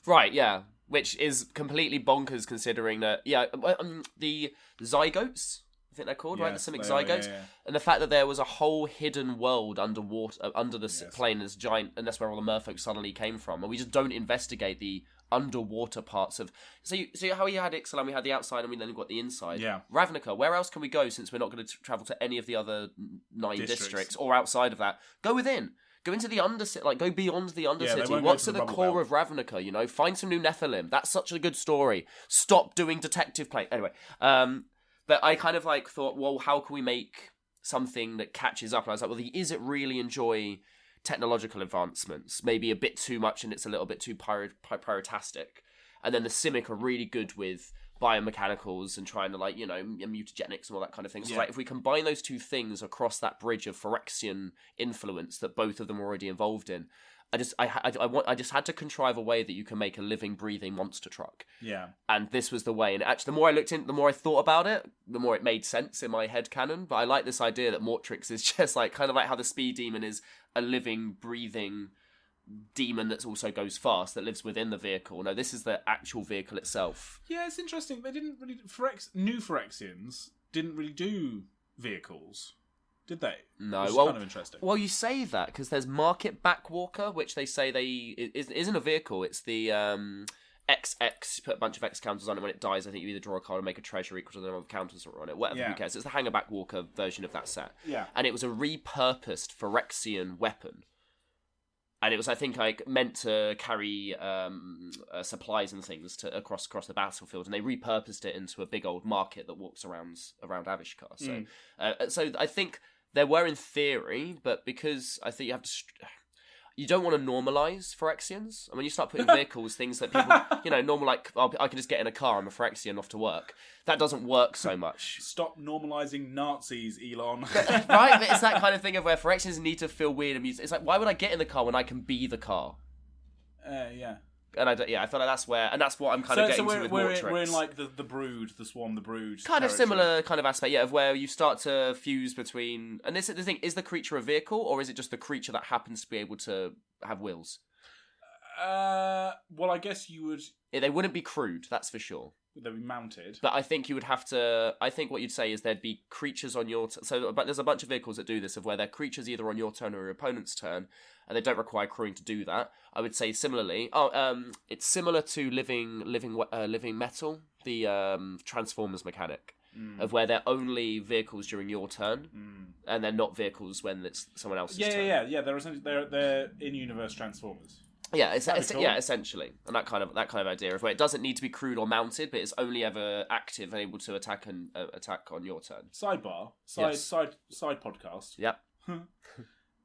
Right, yeah. Which is completely bonkers considering that, the Zygotes, I think they're called, right? The Simic Zygotes. Yeah. And the fact that there was a whole hidden world underwater, under the plane, this giant, and that's where all the merfolk suddenly came from. And we just don't investigate the underwater parts of... So how we had Ixalan, we had the outside, and we then got the inside. Yeah. Ravnica, where else can we go since we're not going to travel to any of the other 9 districts or outside of that? Go within. Go into the Undercity, like, go beyond the Undercity. What's at the core of Ravnica, you know? Find some new Nephilim. That's such a good story. Stop doing detective play. Anyway, but I kind of, like, thought, well, how can we make something that catches up? And I was like, well, is it really enjoy technological advancements? Maybe a bit too much and it's a little bit too pyrotastic. And then the Simic are really good with biomechanicals and trying to, like, you know, mutagenics and all that kind of thing. So like, if we combine those two things across that bridge of Phyrexian influence that both of them are already involved in, I just had to contrive a way that you can make a living, breathing monster truck. Yeah. And this was the way. And actually, the more I thought about it, the more it made sense in my head canon. But I like this idea that Mortrix is just like, kind of like how the Speed Demon is a living, breathing demon that also goes fast, that lives within the vehicle. No, this is the actual vehicle itself. Yeah, it's interesting. They didn't really... New Phyrexians didn't really do vehicles, did they? No. Which is kind of interesting. Well, you say that because there's Market Backwalker, which they say isn't a vehicle. It's the XX. You put a bunch of X counters on it. When it dies, I think you either draw a card or make a treasure equal to the number of counters that are on it. Whatever, who cares? It's the Hanger Backwalker version of that set. Yeah. And it was a repurposed Phyrexian weapon. And it was, I think, like, meant to carry supplies and things across the battlefield, and they repurposed it into a big old market that walks around Avishkar. So, so I think there were in theory, but because I think you have to. You don't want to normalise Phyrexians. And when you start putting vehicles, things that people, you know, normal, like, I can just get in a car, I'm a Phyrexian off to work. That doesn't work so much. Stop normalising Nazis, Elon. Right? It's that kind of thing of where Phyrexians need to feel weird and music. It's like, why would I get in the car when I can be the car? Yeah. And I feel like that's where, and that's what I'm kind of getting to with Mortrix. We're in like the Brood, the Swarm, the Brood. Kind of similar kind of aspect, of where you start to fuse between. And this is the thing: is the creature a vehicle, or is it just the creature that happens to be able to have wheels? Well, I guess you would. They wouldn't be crude, that's for sure. They'd be mounted. But I think you would have to. I think what you'd say is there'd be creatures on your. But there's a bunch of vehicles that do this, of where they're creatures either on your turn or your opponent's turn, and they don't require crewing to do that. I would say similarly. It's similar to living metal, the Transformers mechanic, of where they're only vehicles during your turn, and they're not vehicles when it's someone else's turn. Yeah. They're in-universe Transformers. Yeah, cool. Essentially, and that kind of idea of where it doesn't need to be crewed or mounted, but it's only ever active and able to attack on your turn. Sidebar, side podcast. Yep.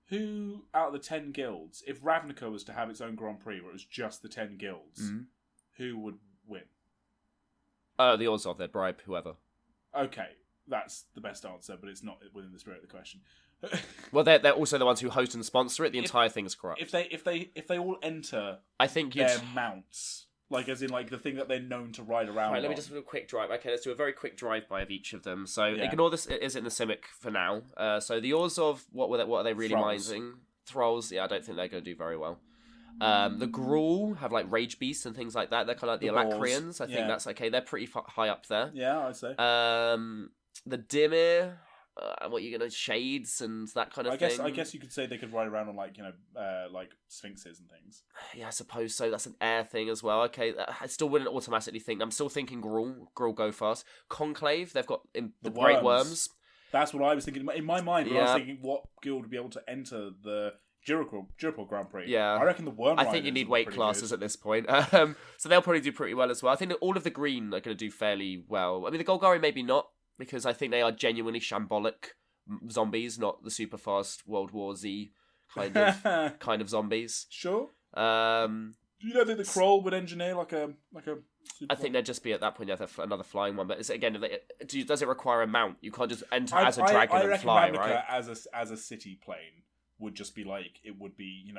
Who out of the 10 guilds, if Ravnica was to have its own Grand Prix where it was just the 10 guilds, who would win? The Orzhov, they'd bribe whoever. Okay, that's the best answer, but it's not within the spirit of the question. Well, they're also the ones who host and sponsor it. The entire thing's corrupt. If they all enter, I think their mounts, like as in like the thing that they're known to ride around. Right, let me just do a quick drive. Okay, let's do a very quick drive-by of each of them. So ignore this. Is in the Simic for now. So the Orzhov, what are they really mining? Thralls. Yeah, I don't think they're going to do very well. The Gruul have like Rage Beasts and things like that. They're kind of like the Alacrians. I think that's okay. They're pretty high up there. Yeah, I'd say. The Dimir what you're gonna shades and that kind of thing. I guess you could say they could ride around on like like sphinxes and things. Yeah, I suppose so. That's an air thing as well. Okay, I still wouldn't automatically think. I'm still thinking Gruul go fast. Conclave, they've got the great worms. That's what I was thinking in my mind. I was thinking what guild would be able to enter the Ghirapur Grand Prix. Yeah, I reckon the worm. I think you need weight classes at this point. So they'll probably do pretty well as well. I think that all of the green are going to do fairly well. I mean, the Golgari maybe not, because I think they are genuinely shambolic zombies, not the super fast World War Z kind of zombies. Sure. Do you don't think the Kroll would engineer like a? I think they'd just be at that point another flying one. But it's, again, does it require a mount? You can't just enter as a dragon and fly, Ravnica right? As a city plane would just be like it would be,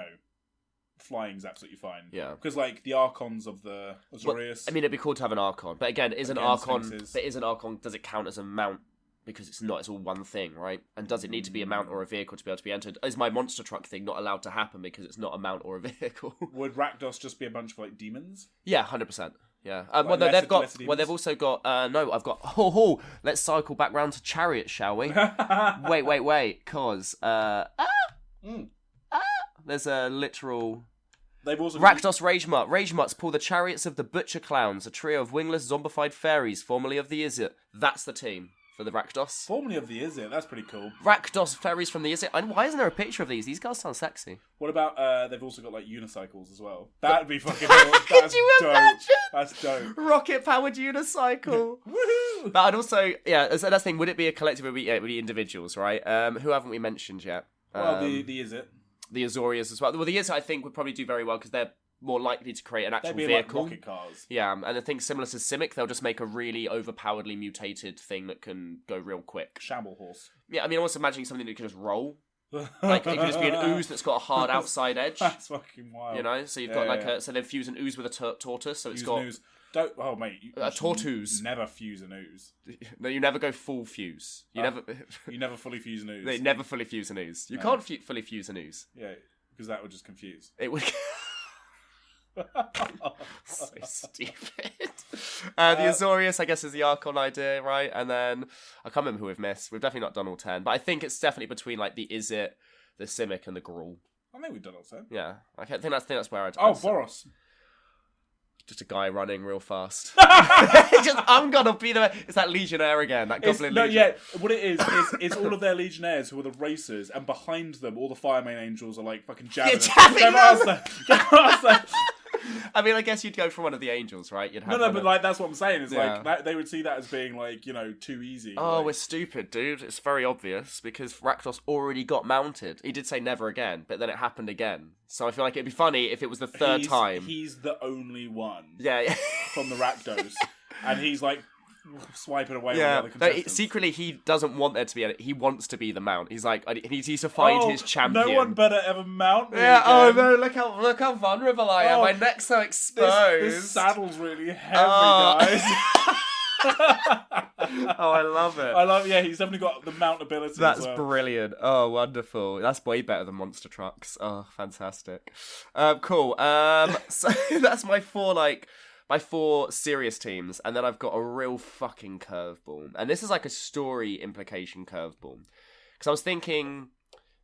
flying's absolutely fine. Yeah, because like the Archons of the Azorius. I mean, it'd be cool to have an Archon, but again, is an Archon? Does it count as a mount? Because it's not, it's all one thing, right? And does it need to be a mount or a vehicle to be able to be entered? Is my monster truck thing not allowed to happen because it's not a mount or a vehicle? Would Rakdos just be a bunch of like demons? Yeah, 100%. Yeah. They've also got. No, I've got. Let's cycle back round to chariots, shall we? wait, cause there's a literal. They've also Rakdos Ragemut. Ragemuts pull the chariots of the Butcher Clowns, a trio of wingless zombified fairies, formerly of the Izzet. That's the team for the Rakdos. Formerly of the Izzet, that's pretty cool. Rakdos fairies from the Izzet. And why isn't there a picture of these? These guys sound sexy. What about, they've also got like unicycles as well. That'd be fucking dope. Could you imagine? That's dope. Rocket-powered unicycle. Woohoo! But I'd also, so that's the thing, would it be a collective? It would be individuals, right? Who haven't we mentioned yet? Well, the Izzet. The Azorius as well. Well, the Izzet, I think, would probably do very well because they're more likely to create an actual vehicle. Like rocket cars. Yeah, and I think similar to Simic, they'll just make a really overpoweredly mutated thing that can go real quick. Shamble horse. Yeah, I mean, I'm also imagining something that can just roll. Like, it could just be an ooze that's got a hard outside edge. That's fucking wild. So you've got so they've fused an ooze with a tortoise, so it's got... An ooze. Oh, mate. A tortoise. Never fuse an ooze. No, you never go full fuse. You never fully fuse an ooze. They never fully fuse an ooze. You can't fully fuse an ooze. Yeah, because that would just confuse. It would... So stupid. The Azorius, I guess, is the Archon idea, right? And then I can't remember who we've missed. We've definitely not done all 10, but I think it's definitely between like the Izzet, the Simic, and the Gruul. I think we've done all 10. Yeah, I think that's where I'd. Boros. Just a guy running real fast. I'm gonna be the. It's that Legionnaire again. That Goblin. Yeah. What it is it's all of their Legionnaires who are the racers, and behind them, all the Firemain Angels are like fucking jabbing. I mean, I guess you'd go for one of the angels, right? You'd have but like that's what I'm saying. Is like they would see that as being like too easy. Oh, we're stupid, dude. It's very obvious because Rakdos already got mounted. He did say never again, but then it happened again. So I feel like it'd be funny if it was the third time. He's the only one. Yeah. From the Rakdos, and he's like swiping away. Yeah, all the other contestants. Secretly he doesn't want there to be. He wants to be the mount. He's like he needs to find his champion. No one better ever mount me. Yeah. Again. Oh no! Look how vulnerable I am. My neck's so exposed. This saddle's really heavy, guys. Oh, I love it. Yeah, he's definitely got the mount ability. That's brilliant. Oh, wonderful. That's way better than monster trucks. Oh, fantastic. Cool. So that's my four serious teams, and then I've got a real fucking curveball. And this is like a story implication curveball. Because I was thinking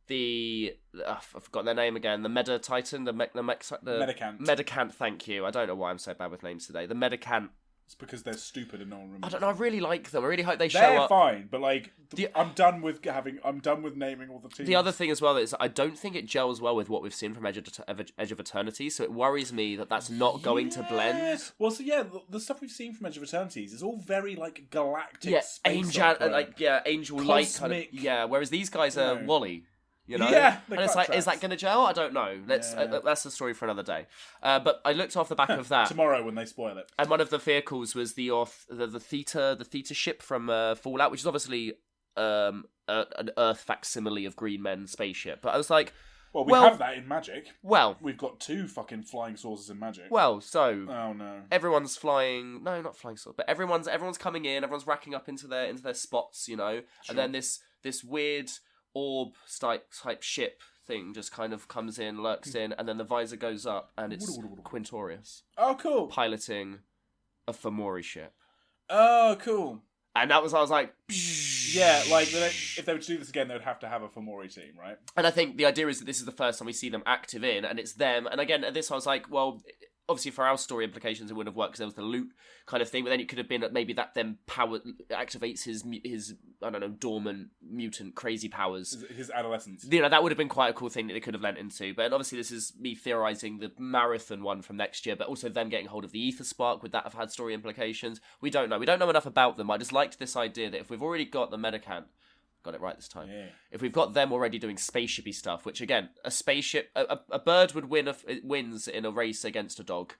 I've forgotten their name again, the Meta Titan, the Medicant. Medicant, thank you. I don't know why I'm so bad with names today. The Medicant. It's because they're stupid and no one remembers. I don't know, I really like them. I really hope they show They're up. fine, but like, I'm done with naming all the teams. The other thing as well is I don't think it gels well with what we've seen from Edge of Eternity, so it worries me that that's not going to blend. Well, so yeah, the stuff we've seen from Edge of Eternities is all very like galactic, angel light kind of. Yeah, whereas these guys are Wally. Yeah, and it's like, is that going to gel? I don't know. That's the story for another day. But I looked off the back of that tomorrow when they spoil it. And one of the vehicles was the Theta ship from Fallout, which is obviously an Earth facsimile of Green Men spaceship. But I was like, well, we have that in Magic. Well, we've got 2 fucking flying saucers in Magic. Well, so oh no, everyone's flying. No, not flying saucers, but everyone's coming in. Everyone's racking up into their spots, Sure. And then this weird orb type ship thing just kind of comes in, lurks in, and then the visor goes up, and it's Quintorius. Oh, cool. Piloting a Fomori ship. Oh, cool. And I was like, Yeah, like if they were to do this again, they would have to have a Fomori team, right? And I think the idea is that this is the first time we see them active in, and it's them. And again, at this I was like, well, obviously for our story implications it wouldn't have worked because there was the loot kind of thing, but then it could have been that maybe that then power activates his I don't know, dormant mutant crazy powers, his adolescence. You know, that would have been quite a cool thing that they could have lent into. But obviously this is me theorising the marathon one from next year, but also them getting hold of the ether spark. Would that have had story implications? We don't know enough about them. I just liked this idea that if we've already got the Medicant, got it right this time. Yeah. If we've got them already doing spaceshipy stuff, which again, a spaceship, a bird would wins in a race against a dog.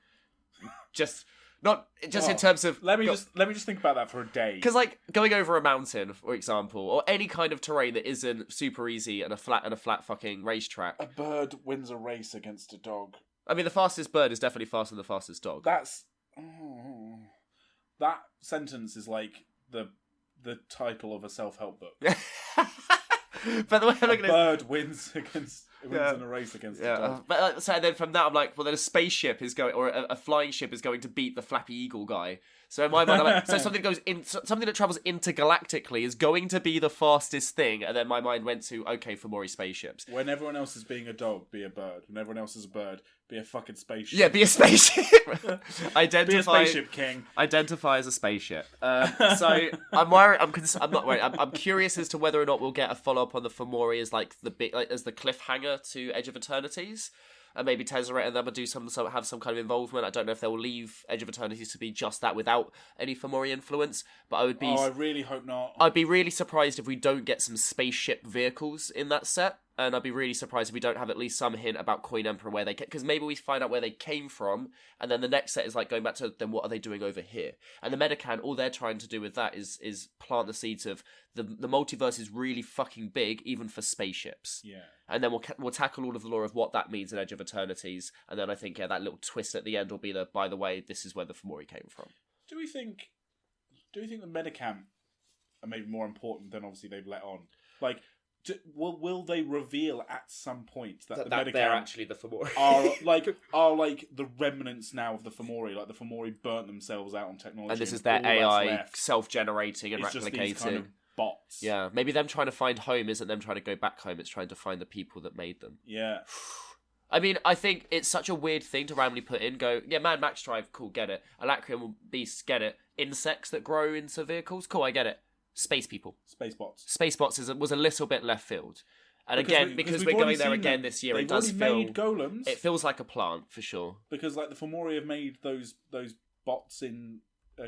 In terms of let me just think about that for a day. Because like going over a mountain, for example, or any kind of terrain that isn't super easy and a flat fucking racetrack. A bird wins a race against a dog. I mean, the fastest bird is definitely faster than the fastest dog. That sentence is like the title of a self-help book. But the way I'm looking at it, bird wins in a race against a dog. But so then from that, I'm like, well, then a spaceship is going, or a flying ship is going to beat the Flappy Eagle guy. So in my mind, I'm like, so something that travels intergalactically is going to be the fastest thing. And then my mind went to, okay, Fomori spaceships. When everyone else is being a dog, be a bird. When everyone else is a bird, be a fucking spaceship. Yeah, be a spaceship. Be a spaceship king. Identify as a spaceship. So I'm worried. I'm not worried. I'm curious as to whether or not we'll get a follow up on the Fomori as like as the cliffhanger to Edge of Eternities. And maybe Tezzeret and them will have some kind of involvement. I don't know if they'll leave Edge of Eternities to be just that without any Fomori influence. But I would be. Oh, I really hope not. I'd be really surprised if we don't get some spaceship vehicles in that set. And I'd be really surprised if we don't have at least some hint about Coin Emperor where they came, because maybe we find out where they came from, and then the next set is like going back to then what are they doing over here? And the Medicant, all they're trying to do with that is plant the seeds of the multiverse is really fucking big, even for spaceships. Yeah. And then we'll tackle all of the lore of what that means in Edge of Eternities, and then I think that little twist at the end will be by the way, this is where the Fomori came from. Do we think the Medicant are maybe more important than obviously they've let on? Like. Will they reveal at some point that the Medicant they're actually the Fomori are like the remnants now of the Fomori? Like the Fomori burnt themselves out on technology, and this is their AI self-generating and it's replicating. Just these kind of bots. Yeah, maybe them trying to find home isn't them trying to go back home. It's trying to find the people that made them. Yeah. I mean, I think it's such a weird thing to randomly put in. Go, yeah, Mad Max Drive, cool, get it. Alacrian Beasts, get it. Insects that grow into vehicles, cool, I get it. Space people. Space bots. Space bots was a little bit left field. And because we're going there again this year, it does feel... made golems. It feels like a plant, for sure. Because like the Fomori have made those bots in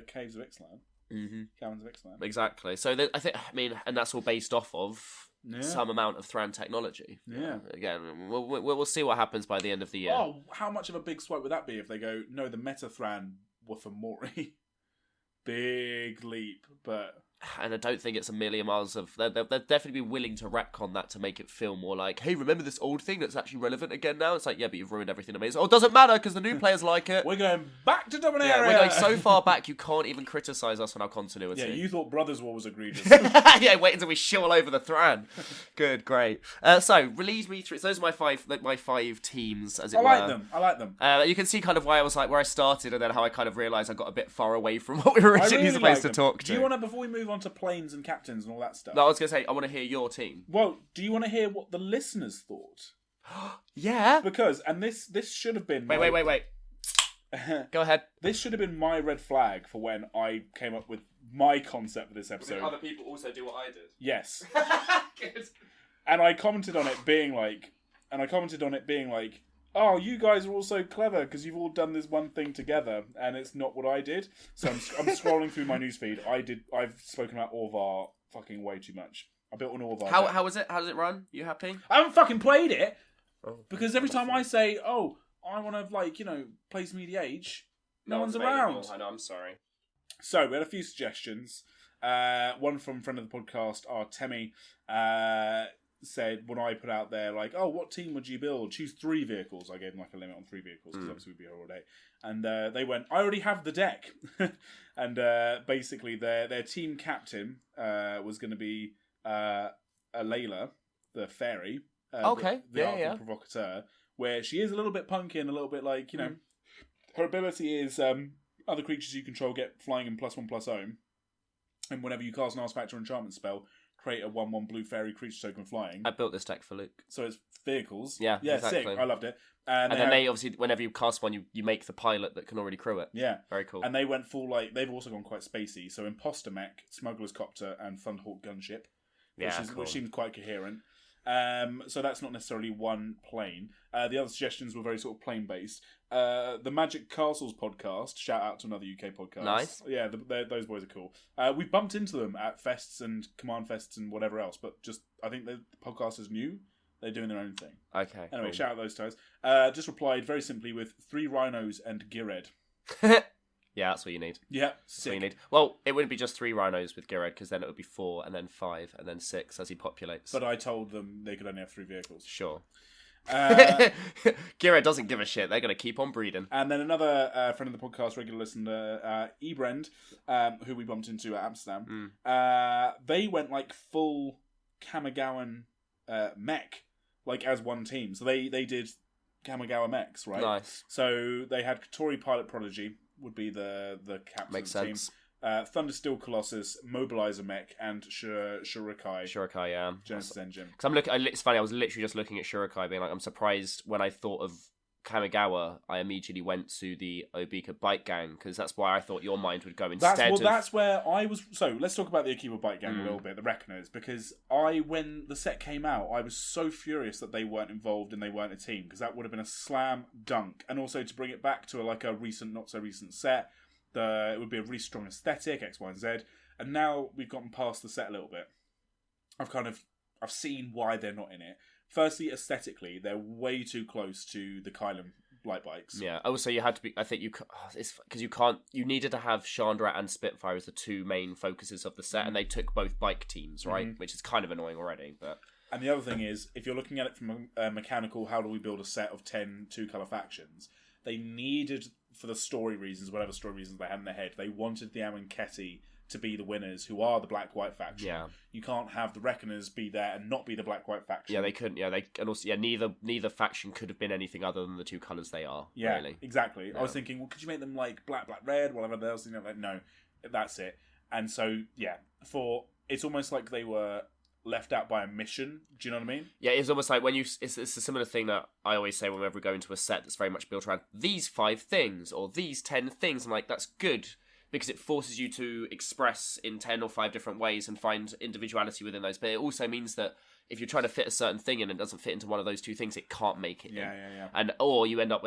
Caves of Ixalan. Mm-hmm. Caverns of Ixalan. Exactly. So and that's all based off of some amount of Thran technology. Yeah. Again, we'll see what happens by the end of the year. Oh, how much of a big swipe would that be if they go, no, the Meta Thran were Fomori? Big leap, but... And I don't think it's a million miles of... They'll definitely be willing to retcon that to make it feel more like, hey, remember this old thing that's actually relevant again now? It's like, yeah, but you've ruined everything amazing. Oh, it doesn't matter because the new players like it. We're going back to Dominaria! Yeah, we're going so far back you can't even criticise us on our continuity. Yeah, you thought Brothers War was egregious. Yeah, wait until we shit all over the Thran. Good, great. So, release me through... So those are my five teams, as it were. I like them. You can see kind of why I was like, where I started and then how I kind of realised I got a bit far away from what we were originally supposed to talk to. Do you want to, before we move on to planes and captains and all that stuff. No, I was going to say, I want to hear your team. Well, do you want to hear what the listeners thought? Yeah. Because, and this should have been... Wait. Go ahead. This should have been my red flag for when I came up with my concept for this episode. Other people also do what I did. Yes. Good. And I commented on it being like, oh, you guys are all so clever because you've all done this one thing together, and it's not what I did. So I'm scrolling through my newsfeed. I've spoken about Orvar fucking way too much. I built an Orvar. How was it? How does it run? You happy? I haven't fucking played it because every time I say, oh, I want to play some EDH, no one's around. I know. I'm sorry. So we had a few suggestions. One from friend of the podcast, Temi. Said when I put out there like, oh, what team would you build? Choose 3 vehicles. I gave them like a limit on 3 vehicles because obviously we'd be here all day. And they went, I already have the deck. And basically their team captain was going to be Layla, the fairy. The Artful Provocateur, where she is a little bit punky and a little bit like, her ability is other creatures you control get flying and +1/+0. And whenever you cast an artifact or enchantment spell, create a 1/1 blue fairy creature token flying. I built this deck for Luke. So it's vehicles. Yeah, exactly. Sick. I loved it. And then they obviously, whenever you cast one, you make the pilot that can already crew it. Yeah. Very cool. And they went full, like, they've also gone quite spacey. So Imposter Mech, Smuggler's Copter, and Thunderhawk Gunship. Which seems quite coherent. So that's not necessarily one plane. The other suggestions were very sort of plane-based. The Magic Castles podcast, shout out to another UK podcast. Nice. Yeah, those boys are cool. We bumped into them at fests and command fests and whatever else, but I think the podcast is new. They're doing their own thing. Okay. Anyway, cool. shout out those guys. Just replied very simply with 3 rhinos and Gired. Yeah, that's what you need. Yeah, that's what you need. Well, it wouldn't be just 3 rhinos with Gired, because then it would be 4, and then 5, and then 6 as he populates. But I told them they could only have 3 vehicles. Sure. Gired doesn't give a shit. They're going to keep on breeding. And then another friend of the podcast, regular listener, Ebrend, who we bumped into at Amsterdam, they went like full Kamigawan mech, like as one team. So they did Kamigawa mechs, right? Nice. So they had Katori Pilot Prodigy, would be the captain Makes of the sense. team. Thundersteel Colossus, Mobilizer Mech, and Shurikai. Shurikai, yeah. Genesis Engine. Because it's funny, I was literally just looking at Shurikai being like, I'm surprised when I thought of Kamigawa, I immediately went to the Obika Bike Gang, because that's why I thought your mind would go instead That's where I was. So let's talk about the Akiba Bike Gang a little bit, the Reckoners, because when the set came out, I was so furious that they weren't involved and they weren't a team, because that would have been a slam dunk. And also to bring it back to a recent, not so recent set, it would be a really strong aesthetic, X, Y, and Z. And now we've gotten past the set a little bit. I've seen why they're not in it. Firstly, aesthetically, they're way too close to the Kylan light bikes. Yeah. Also, you had to be. I think it's because you can't. You needed to have Chandra and Spitfire as the 2 main focuses of the set, and they took both bike teams, right? Which is kind of annoying already. But and the other thing is, if you're looking at it from a mechanical, how do we build a set of 10 2-color factions? They needed, for the story reasons, whatever story reasons they had in their head, they wanted the Amonkheti to be the winners, who are the black-white faction. Yeah. You can't have the Reckoners be there and not be the black-white faction. Yeah, they couldn't. Yeah, neither faction could have been anything other than the 2 colours they are. Yeah, really. Exactly. Yeah. I was thinking, well, could you make them like black, red, whatever else? Like, no, that's it. And so, yeah, it's almost like they were left out by a mission. Do you know what I mean? Yeah, it's almost like when it's a similar thing that I always say whenever we go into a set that's very much built around these 5 things or these 10 things. I'm like, that's good, because it forces you to express in 10 or 5 different ways and find individuality within those. But it also means that if you're trying to fit a certain thing in and it doesn't fit into one of those 2 things, it can't make it in. Yeah. Or you end up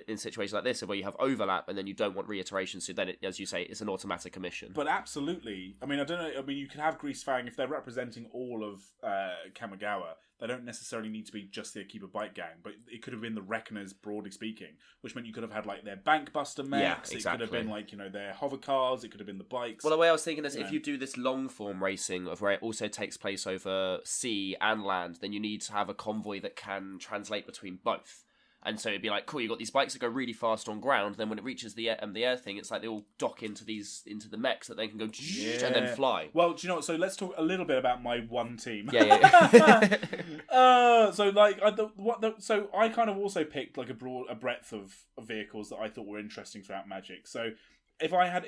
in situations like this where you have overlap and then you don't want reiteration, so then, as you say, it's an automatic omission. But absolutely. I mean, I don't know. I mean, you can have Grease Fang if they're representing all of Kamigawa. They don't necessarily need to be just the Akiba Bike Gang, but it could have been the Reckoners, broadly speaking, which meant you could have had like their Bankbuster mechs. Yeah, exactly. It could have been like, their hover cars. It could have been the bikes. Well, the way I was thinking is, if you do this long form racing of where it also takes place over sea and land, then you need to have a convoy that can translate between both. And so it'd be like, cool, you got these bikes that go really fast on ground. Then when it reaches the air thing, it's like they all dock into the mechs that they can go and then fly. Well, do you know what? So let's talk a little bit about my one team. Yeah. So I kind of also picked like a breadth of vehicles that I thought were interesting throughout Magic. So if I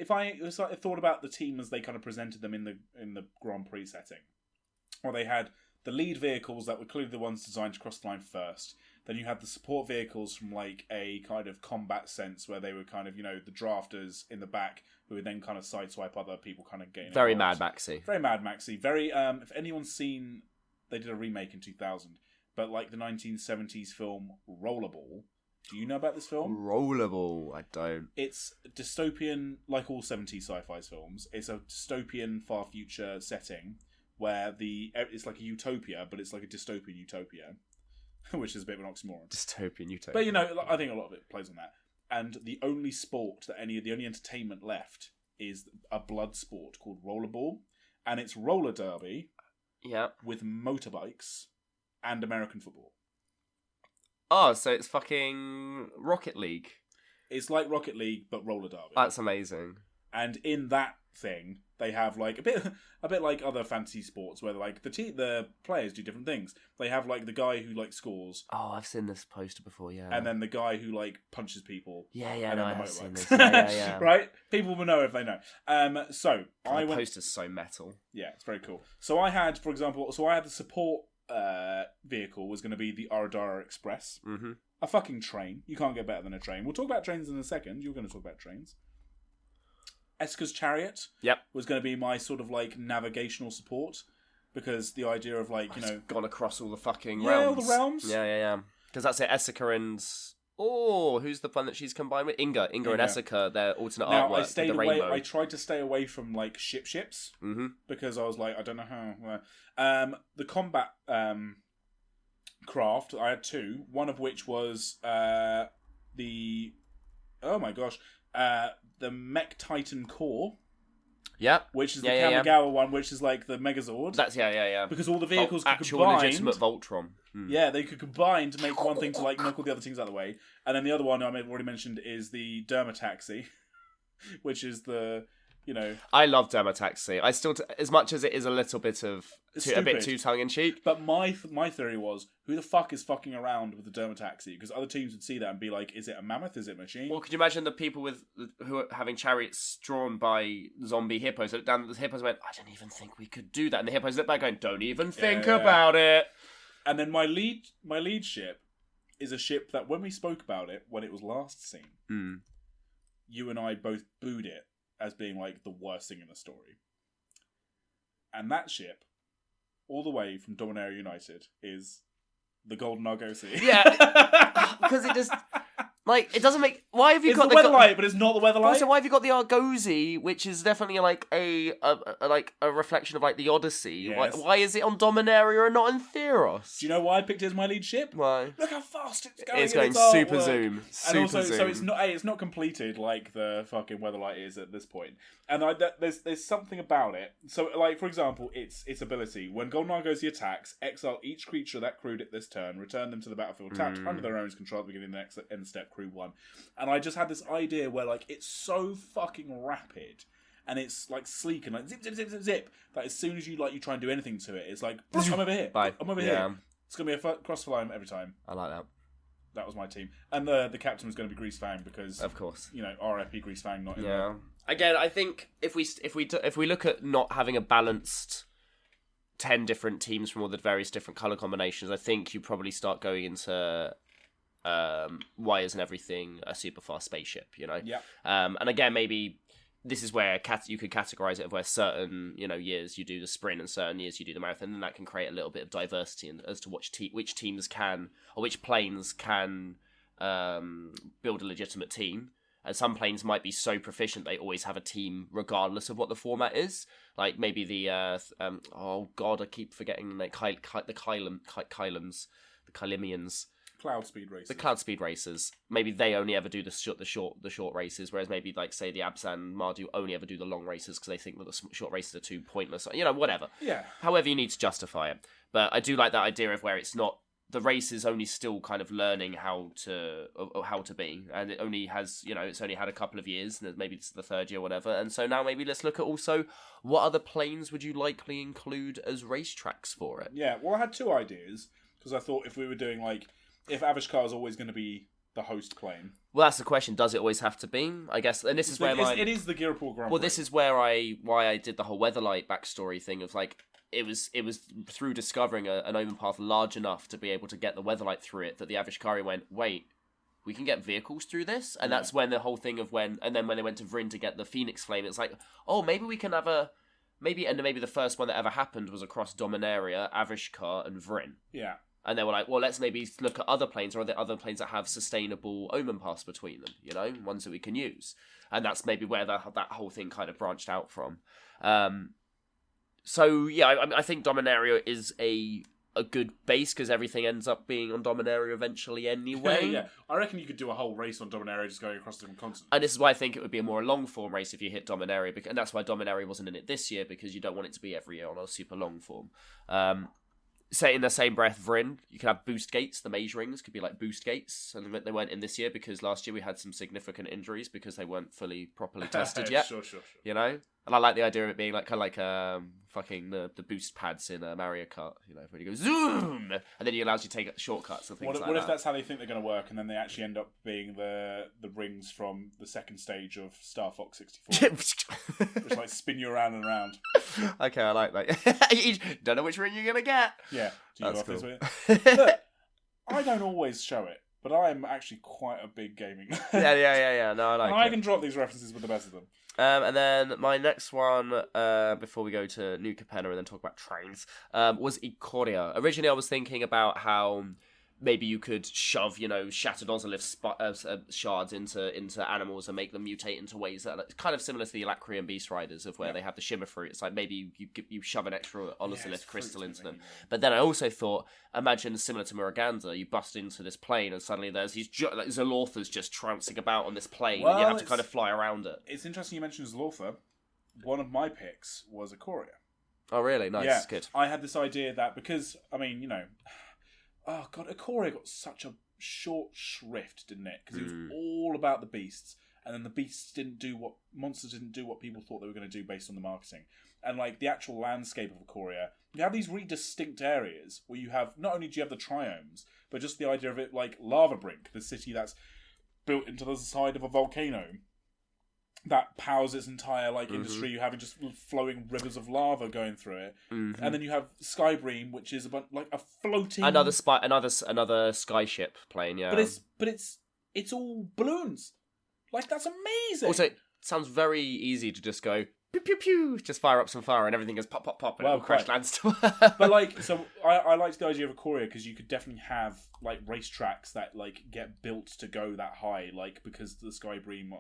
thought about the team as they kind of presented them in the Grand Prix setting, well, they had the lead vehicles that were clearly the ones designed to cross the line first. Then you had the support vehicles from like a kind of combat sense where they were kind of, the drafters in the back who would then kind of sideswipe other people kind of getting Very involved. Mad Maxy. Very Mad Maxy. Very, if anyone's seen, they did a remake in 2000, but like the 1970s film Rollerball. Do you know about this film? Rollerball, I don't. It's dystopian, like all 70s sci-fi films. It's a dystopian far future setting where it's like a utopia, but it's like a dystopian utopia. Which is a bit of an oxymoron. Dystopian utopia. But, I think a lot of it plays on that. And the only sport the only entertainment left is a blood sport called rollerball. And it's roller derby with motorbikes and American football. Oh, so it's fucking Rocket League. It's like Rocket League, but roller derby. That's amazing. And in that thing, they have like a bit like other fantasy sports where like the players do different things. They have like the guy who like scores. Oh, I've seen this poster before, yeah. And then the guy who like punches people. Yeah, and no, then I have motorbikes. seen this. Yeah. Right? People will know if they know. So the poster's so metal. Yeah, it's very cool. So I had, for example, the support vehicle was going to be the Aradara Express. Mm-hmm. A fucking train. You can't get better than a train. We'll talk about trains in a second. You're going to talk about trains. Eska's Chariot was going to be my sort of like navigational support, because the idea of like, you know... gone across all the fucking realms. realms. All the realms. Yeah. Because that's it, Essica and... Oh, who's the one that she's combined with? Inga and Essica, their alternate artwork. I stayed with the away. rainbow. I tried to stay away from like ships, because I was like, I don't know how. The combat craft, I had two. One of which was the Mech Titan Core. Yep. Which is the Kamigawa one, which is like the Megazord. That's yeah. Because all the vehicles could actual combine. legitimate Voltron. Yeah, they could combine to make one thing to like knock all the other things out of the way. And then the other one I've already mentioned is the Dermataxi, which is the, you know... I love Dermataxi. I still, as much as it is a little bit of... a bit too tongue-in-cheek. But my theory was, who the fuck is fucking around with the Dermataxi? Because other teams would see that and be like, is it a mammoth? Is it a machine? Well, could you imagine the people who are having chariots drawn by zombie hippos? Looked down at the hippos and went, I didn't even think we could do that. And the hippos looked back going, don't even think about it. And then my lead ship is a ship that when we spoke about it, when it was last seen, you and I both booed it as being like the worst thing in the story. And that ship, all the way from Dominaria United, is the Golden Argosy. Yeah, because it just... Like, it doesn't make... Why have you got the Weatherlight, but it's not the Weatherlight. Also, why have you got the Argosy, which is definitely like a reflection of like the Odyssey? Yes. Why is it on Dominaria and not in Theros? Do you know why I picked it as my lead ship? Why? Look how fast it's going. It's going super zoom. And also, so it's not completed like the fucking Weatherlight is at this point. And there's something about it. So, like, for example, its ability: when Golden Argosy attacks, exile each creature that crewed it this turn, return them to the battlefield tapped under their owner's control at the beginning of the next end step. Crew 1. And I just had this idea where like it's so fucking rapid and it's like sleek and like zip that as soon as you try and do anything to it, it's like I'm over here. Bye. I'm over here. It's gonna be a crossfire every time. I like that. That was my team. And the captain was going to be Grease Fang because of course, you know, RFP Grease Fang not in there. Again, I think if we look at not having a balanced 10 different teams from all the various different colour combinations, I think you probably start going into wires and everything, a super fast spaceship, you know? Yeah. And again, maybe this is where you could categorize it of where certain, you know, years you do the sprint and certain years you do the marathon, and that can create a little bit of diversity as to which teams can, or which planes can build a legitimate team. And some planes might be so proficient they always have a team regardless of what the format is. Like maybe the oh god, I keep forgetting like the Kylimians. Cloud speed races. The cloud speed racers. Maybe they only ever do the short races, whereas maybe like say the Abzan and Mardu only ever do the long races because they think that the short races are too pointless. You know, whatever. Yeah. However you need to justify it. But I do like that idea of where it's not, the race is only still kind of learning how to be, and it only has, you know, it's only had a couple of years, and maybe it's the third year or whatever, and so now maybe let's look at also what other planes would you likely include as racetracks for it. Yeah, well I had two ideas, because I thought if we were doing like, if Avishkar is always going to be the host plane. Well, that's the question. Does it always have to be? I guess, and this is where it is the Ghirapur Grand Prix. Well, this is where why I did the whole Weatherlight backstory thing of like, it was through discovering an open path large enough to be able to get the Weatherlight through it that the Avishkari went, wait, we can get vehicles through this? And that's when the whole thing of when they went to Vryn to get the Phoenix Flame, it's like, oh, maybe we can have maybe the first one that ever happened was across Dominaria, Avishkar, and Vryn. Yeah. And they were like, well, let's maybe look at other planes, or are there other planes that have sustainable omen paths between them, you know, ones that we can use. And that's maybe where that whole thing kind of branched out from. So, yeah, I think Dominaria is a good base, because everything ends up being on Dominaria eventually anyway. Yeah. I reckon you could do a whole race on Dominaria just going across different continents. And this is why I think it would be a more long-form race if you hit Dominaria, and that's why Dominaria wasn't in it this year, because you don't want it to be every year on a super long form. Say in the same breath, Vryn, you could have boost gates. The mage rings could be like boost gates, and they weren't in this year because last year we had some significant injuries because they weren't properly tested yet. Sure. You know, And I like the idea of it being like kind of like fucking the boost pads in Mario Kart, when you go zoom, and then it allows you to take shortcuts and things like that. What if that's how they think they're going to work, and then they actually end up being the rings from the second stage of Star Fox 64, which like spin you around and around. Okay, I like that. You don't know which ring you're gonna get. Yeah, that's cool. Look, I don't always show it, but I am actually quite a big gaming. Yeah. No, I like it. I can drop these references with the best of them. And then my next one, before we go to New Capenna and then talk about trains, was Ikoria. Originally, I was thinking about how maybe you could shove, shattered Ozolith shards into animals and make them mutate into ways that are kind of similar to the Alacrian Beast Riders, of where they have the Shimmer Fruit. It's like maybe you shove an extra Ozolith crystal into them. But then I also thought, imagine similar to Muruganda, you bust into this plane and suddenly there's these Zalorthas just trouncing about on this plane, and you have to kind of fly around it. It's interesting you mentioned Zalortha. One of my picks was Ikoria. Oh, really? Nice. Yeah, good. I had this idea that because, oh god, Ikoria got such a short shrift, didn't it? Because it was all about the beasts, and then the beasts monsters didn't do what people thought they were going to do based on the marketing. And like the actual landscape of Ikoria, you have these really distinct areas where you have, not only do you have the triomes, but just the idea of it like Lava Brink, the city that's built into the side of a volcano that powers its entire industry. You having just flowing rivers of lava going through it, and then you have Skybream, which is about like a floating another skyship plane. Yeah, but it's all balloons. Like that's amazing. Also, it sounds very easy to just go pew pew pew, just fire up some fire, and everything goes pop pop pop, and it crash lands to. But so I liked the idea of Ikoria because you could definitely have like racetracks that like get built to go that high, like because the Skybream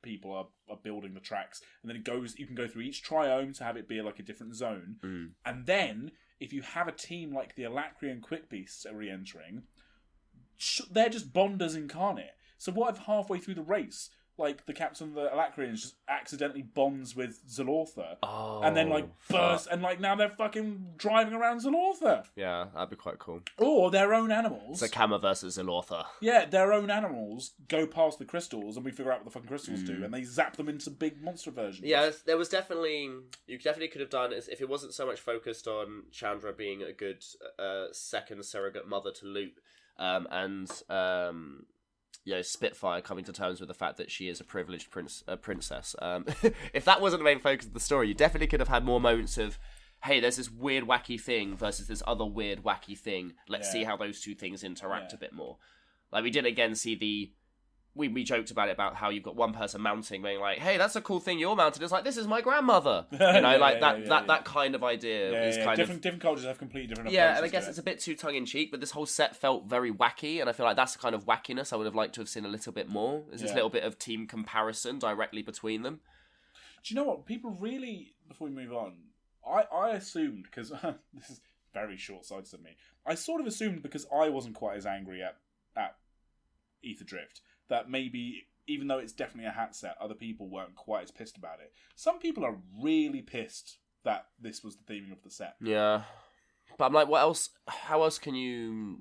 people are building the tracks, and then you can go through each triome to have it be like a different zone, and then if you have a team like the Alacrian Quick Beasts are re-entering, they're just Bonders incarnate. So what if halfway through the race, like the captain of the Alacrians just accidentally bonds with Zalortha, and then burst, and now they're fucking driving around Zalortha. Yeah, that'd be quite cool. Or their own animals. It's Kama versus Zalortha. Yeah, their own animals go past the crystals, and we figure out what the fucking crystals do, and they zap them into big monster versions. Yeah, there was you definitely could have done if it wasn't so much focused on Chandra being a good second surrogate mother to Luke, and Spitfire coming to terms with the fact that she is a privileged princess. If that wasn't the main focus of the story, you definitely could have had more moments of, hey, there's this weird wacky thing versus this other weird wacky thing. Let's see how those two things interact a bit more. Like we did again see we joked about how you've got one person mounting, being like, "Hey, that's a cool thing you're mounted." It's like, "This is my grandmother," that kind of idea is kind of different cultures have completely different. Yeah, and I guess it's a bit too tongue in cheek, but this whole set felt very wacky, and I feel like that's the kind of wackiness I would have liked to have seen a little bit more. Is this little bit of team comparison directly between them? Do you know what people really? Before we move on, I assumed, because this is very short-sighted of me. I sort of assumed because I wasn't quite as angry at Ether Drift, that maybe, even though it's definitely a hat set, other people weren't quite as pissed about it. Some people are really pissed that this was the theming of the set. Yeah. But I'm like, what else? How else can you...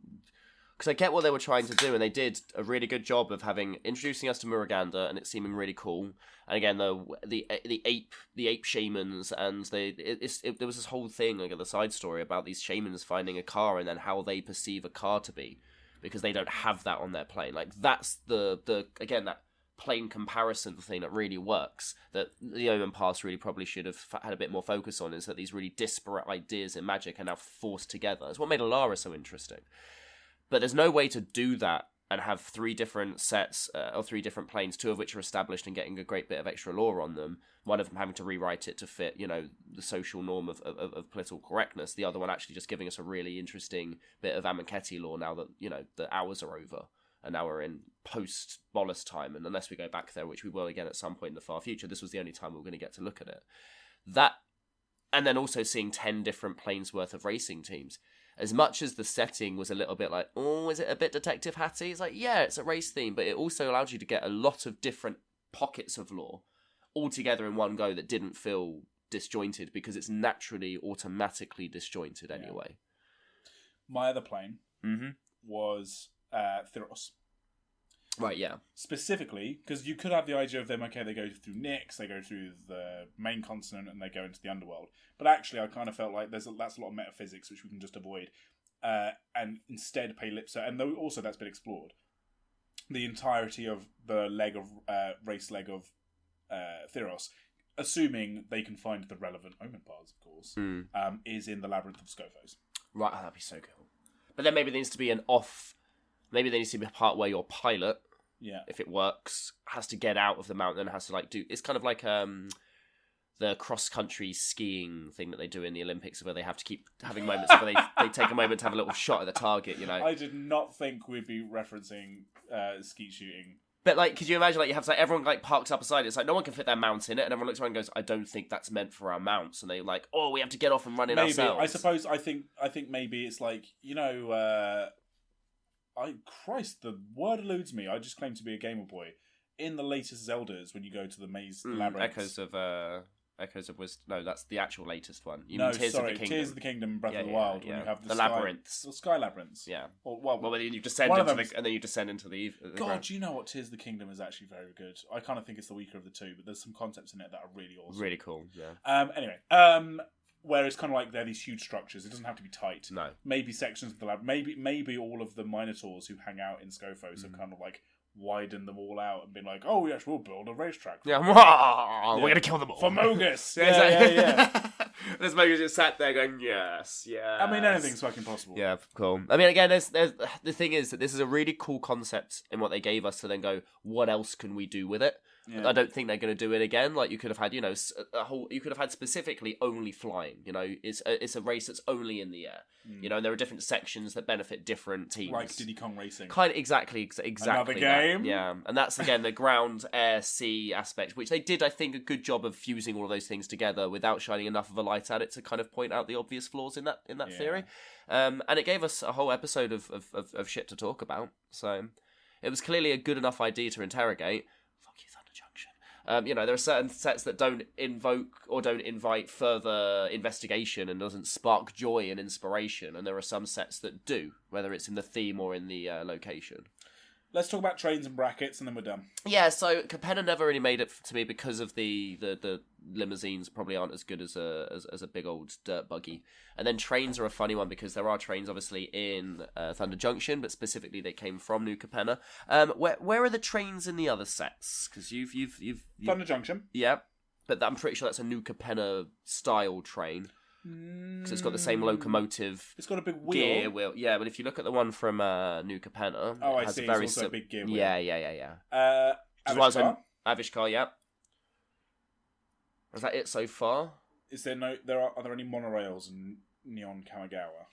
Because I get what they were trying to do, and they did a really good job of introducing us to Muruganda, and it seeming really cool. And again, the ape shamans, and there was this whole thing, like the side story about these shamans finding a car and then how they perceive a car to be, because they don't have that on their plane. Like that's the again that plane comparison thing that really works. That the Omen Pass really probably should have had a bit more focus on, is that these really disparate ideas in Magic are now forced together. It's what made Alara so interesting. But there's no way to do that and have 3 different sets or 3 different planes, 2 of which are established and getting a great bit of extra lore on them. One of them having to rewrite it to fit, the social norm of political correctness. The other one actually just giving us a really interesting bit of Amonkheti lore now that, the hours are over. And now we're in post-Bolus time. And unless we go back there, which we will again at some point in the far future, this was the only time we were going to get to look at it. That, and then also seeing 10 different planes worth of racing teams. As much as the setting was a little bit like, oh, is it a bit Detective Hattie? It's like, yeah, it's a race theme, but it also allowed you to get a lot of different pockets of lore all together in one go that didn't feel disjointed, because it's naturally, automatically disjointed anyway. My other plane was Theros. Right, yeah. Specifically, because you could have the idea of them, okay, they go through Nyx, they go through the main continent, and they go into the underworld. But actually, I kind of felt like that's a lot of metaphysics, which we can just avoid, and instead pay lip service. And also that's been explored. The entirety of the race leg of Theros, assuming they can find the relevant omen bars, of course, is in the Labyrinth of Scophos. Right, that'd be so cool. But then maybe there needs to be maybe there needs to be a part where your pilot, if it works, has to get out of the mountain, has to it's kind of like the cross-country skiing thing that they do in the Olympics, where they have to keep having moments where they take a moment to have a little shot at the target, I did not think we'd be referencing skeet shooting. But, could you imagine, you have everyone, parks up aside, it's no one can fit their mount in it, and everyone looks around and goes, I don't think that's meant for our mounts, and they're we have to get off and run in ourselves. I suppose, I think maybe it's Christ, the word eludes me. I just claim to be a gamer boy. In the latest Zeldas, when you go to the maze labyrinth, Echoes of Wisdom. No, that's the actual latest one. Tears of the Kingdom. Tears of the Kingdom, Breath of the Wild. When you have the labyrinths, the sky labyrinths. Yeah. Well, then you descend and then you descend into the. God, do you know what? Tears of the Kingdom is actually very good. I kind of think it's the weaker of the two, but there's some concepts in it that are really awesome. Really cool. Yeah. Anyway, where it's kind of they're these huge structures. It doesn't have to be tight. No. Maybe sections of the lab. Maybe all of the Minotaurs who hang out in Scophos have kind of widen them all out and been oh yes, we'll build a racetrack. Yeah, we're gonna kill them all for Mogus. Yeah. There's Mogus just sat there going, yes. I mean, anything's fucking possible. Yeah, cool. I mean, again, there's the thing is that this is a really cool concept in what they gave us to then go, what else can we do with it? Yeah. I don't think they're going to do it again. You could have had, you could have had specifically only flying. It's a race that's only in the air. And there are different sections that benefit different teams. Like Diddy Kong Racing. Exactly. Another game. That. Yeah, and that's again the ground, air, sea aspect, which they did, I think, a good job of fusing all of those things together without shining enough of a light at it to kind of point out the obvious flaws in that theory. And it gave us a whole episode of shit to talk about. So it was clearly a good enough idea to interrogate. Fuck you, Thunder Junction. There are certain sets that don't invoke or don't invite further investigation and doesn't spark joy and inspiration, and there are some sets that do, whether it's in the theme or in the location. Let's talk about trains and brackets, and then we're done. Yeah, so Capenna never really made it to me because of the limousines probably aren't as good as a big old dirt buggy. And then trains are a funny one because there are trains obviously in Thunder Junction, but specifically they came from New Capenna. Where are the trains in the other sets? Because you've Thunder Junction. Yeah, but I'm pretty sure that's a New Capenna style train. Because it's got the same locomotive. It's got a big gear wheel. Yeah, but if you look at the one from New Capenna, it has a very it's also a big gear wheel. Yeah. Avishkar? Avishkar, yeah. Is that it so far? Is there are there any monorails in Neon Kamigawa?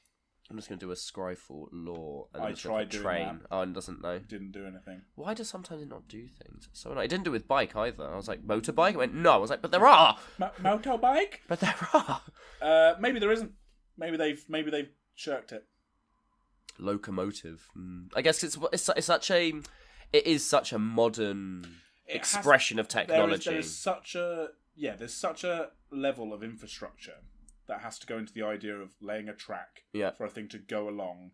I'm just going to do a Scryfall law. And I tried doing train. Oh, and doesn't know. Didn't do anything. Why does sometimes it not do things? So annoying. It didn't do with bike either. I was like, motorbike? It went, no. I was like, but there are. Motorbike? But there are. Maybe there isn't. Maybe they've shirked it. Locomotive. I guess it's such a. It is such a modern expression of technology. There's such a level of infrastructure that has to go into the idea of laying a track for a thing to go along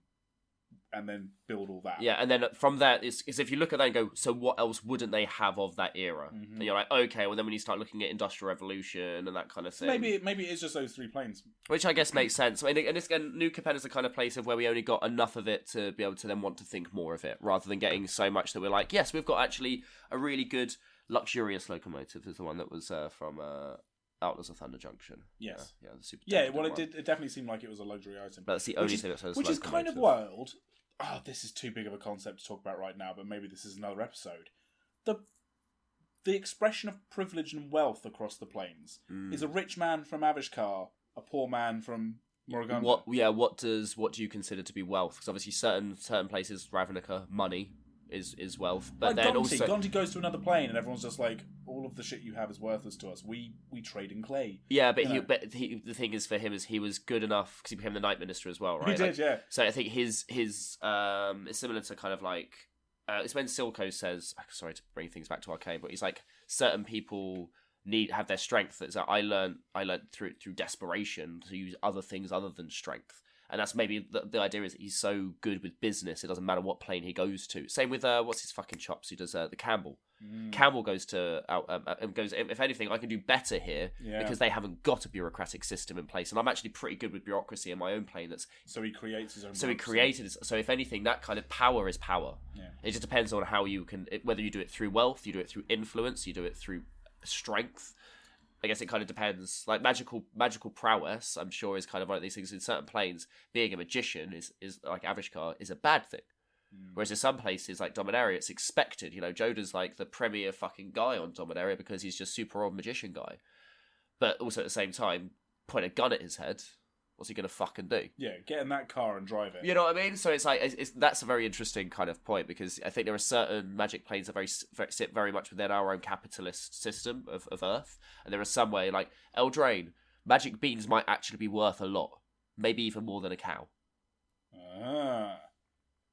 and then build all that. Yeah, and then from that, is if you look at that and go, so what else wouldn't they have of that era? Mm-hmm. And you're like, okay, well then when you start looking at Industrial Revolution and that kind of thing. Maybe it's just those three planes. Which I guess makes sense. I mean, and again, New Capenna is the kind of place of where we only got enough of it to be able to then want to think more of it, rather than getting so much that we're like, yes, we've got actually a really good, luxurious locomotive is the one that was from... Outlaws of Thunder Junction. Yes. The super it definitely seemed like it was a luxury item. But that's the only thing that says which is kind of wild. Oh, this is too big of a concept to talk about right now, but maybe this is another episode. The expression of privilege and wealth across the plains is a rich man from Avishkar, a poor man from Morrigan. What do you consider to be wealth? Because obviously certain places, Ravnica, money is wealth, but then Gonti goes to another plane and everyone's just like, all of the shit you have is worthless to us. We trade in clay. Yeah, but the thing is for him is he was good enough because he became the Night Minister as well, right? He did, yeah. So I think his is similar to kind of like it's when Silco says, sorry to bring things back to Arcane, but he's like certain people have their strength. It's like I learned through desperation to use other things other than strength. And that's maybe the idea is that he's so good with business, it doesn't matter what plane he goes to. Same with what's his fucking chops? Who does the Campbell? Campbell goes to goes. If anything, I can do better here because they haven't got a bureaucratic system in place, and I'm actually pretty good with bureaucracy in my own plane. So he creates his own. So he created. So if anything, that kind of power is power. Yeah. It just depends on how you can, whether you do it through wealth, you do it through influence, you do it through strength. I guess it kind of depends. Like magical prowess, I'm sure, is kind of one of these things. In certain planes, being a magician is like Avishkar is a bad thing. Whereas in some places like Dominaria, it's expected. You know, Joda's like the premier fucking guy on Dominaria because he's just super old magician guy. But also at the same time, point a gun at his head. What's he gonna fucking do? Yeah, get in that car and drive it. You know what I mean? So it's like that's a very interesting kind of point because I think there are certain magic planes that sit very much within our own capitalist system of Earth, and there are some way like Eldraine, magic beans might actually be worth a lot, maybe even more than a cow.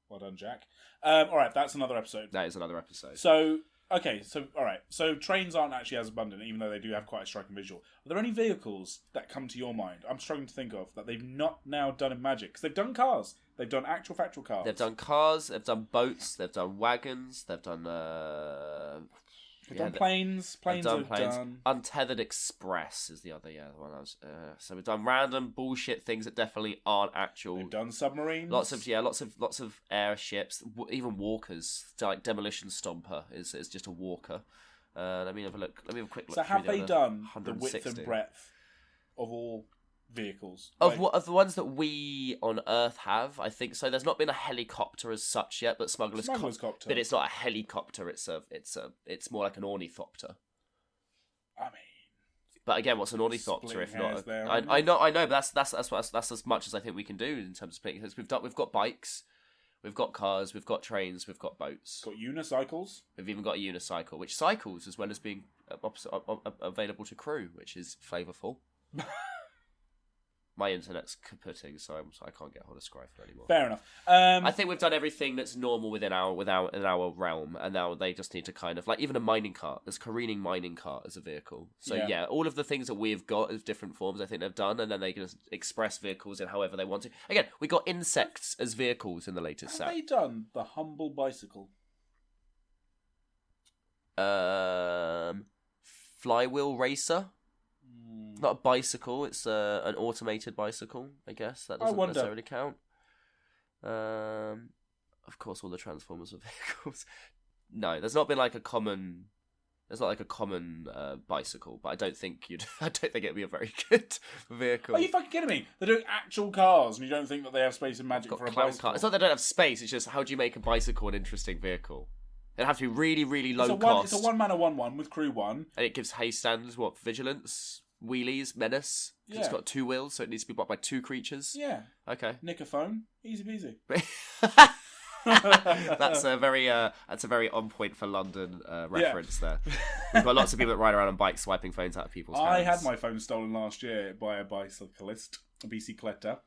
Well done, Jack. All right, that's another episode. That is another episode. So, okay, all right. So trains aren't actually as abundant, even though they do have quite a striking visual. Are there any vehicles that come to your mind? I'm struggling to think of that they've not now done in Magic because they've done cars. They've done actual factual cars. They've done cars. They've done boats. They've done wagons. They've done. They've done planes. Planes have done. Untethered Express is the other one. So we've done random bullshit things that definitely aren't actual. They've done submarines. Lots of airships. Even walkers. Like Demolition Stomper is just a walker. Let me have a look. Let me have a quick look. So have they done the width and breadth of all vehicles of the ones that we on Earth have? I think so. There's not been a helicopter as such yet, but Smuggler's Copter. But it's not a helicopter. It's more like an ornithopter. I mean, but again, what's an ornithopter if not? I know, but that's as much as I think we can do in terms of splitting things. We've got bikes, we've got cars, we've got trains, we've got boats, got unicycles. We've even got a unicycle, which cycles as well as being available to crew, which is flavourful. My internet's kaputting, so I can't get hold of Scryfer anymore. Fair enough. I think we've done everything that's normal within our realm, and now they just need to kind of like even a mining cart. There's careening mining cart as a vehicle. So yeah, all of the things that we've got as different forms, I think they've done, and then they can express vehicles in however they want to. Again, we got insects as vehicles in the latest set. Have they done the humble bicycle? Flywheel racer. Not a bicycle, it's an automated bicycle, I guess. That doesn't necessarily count. Of course, all the Transformers are vehicles. No, there's not been like a common... There's not like a common bicycle, but I don't think it'd be a very good vehicle. Are you fucking kidding me? They're doing actual cars, and you don't think that they have space in Magic for a bicycle? Car. It's not they don't have space, it's just how do you make a bicycle an interesting vehicle? It'd have to be really, really low cost. It's a 1-mana 1/1 with crew 1. And it gives haste standards, Vigilance... Wheelies, menace. Yeah. It's got 2 wheels, so it needs to be blocked by 2 creatures. Yeah. Okay. Nick a phone. Easy peasy. That's a very on point for London reference there. We've got lots of people that ride around on bikes swiping phones out of people's hands. I had my phone stolen last year by a bicyclist, a bicicletta.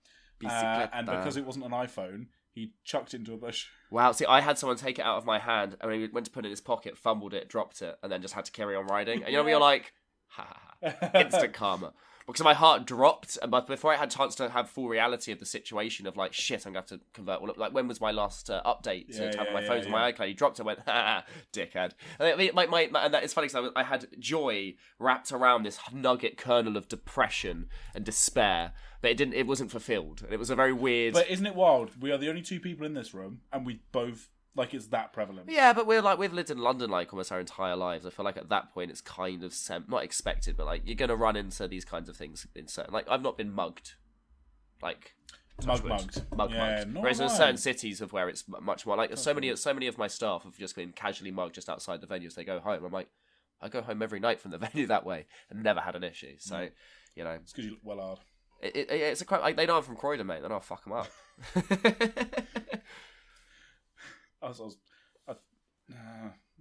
And because it wasn't an iPhone, he chucked it into a bush. Wow, see, I had someone take it out of my hand, and he went to put it in his pocket, fumbled it, dropped it, and then just had to carry on riding. And you know when you're like... Ha ha ha. Instant karma. Because my heart dropped, but before I had a chance to have full reality of the situation of like, shit, I'm going to have to convert all up. Like, when was my last update to have my phones on my iCloud? He dropped it and went, ha, dickhead. I mean, and that is funny because I had joy wrapped around this nugget kernel of depression and despair, but it wasn't fulfilled. And it was a very weird... But isn't it wild? We are the only 2 people in this room, and we both... Like, it's that prevalent. Yeah, but we've lived in London, like, almost our entire lives. I feel like at that point it's kind of, not expected, but, like, you're going to run into these kinds of things in certain... Like, I've not been mugged. Like... Mugged. Whereas in certain cities of where it's much more... Like, so many of my staff have just been casually mugged just outside the venues. They go home. I'm like, I go home every night from the venue that way and never had an issue. So, you know... It's because you look well hard. It's a crime... Like, they know I'm from Croydon, mate. They know I'll fuck them up.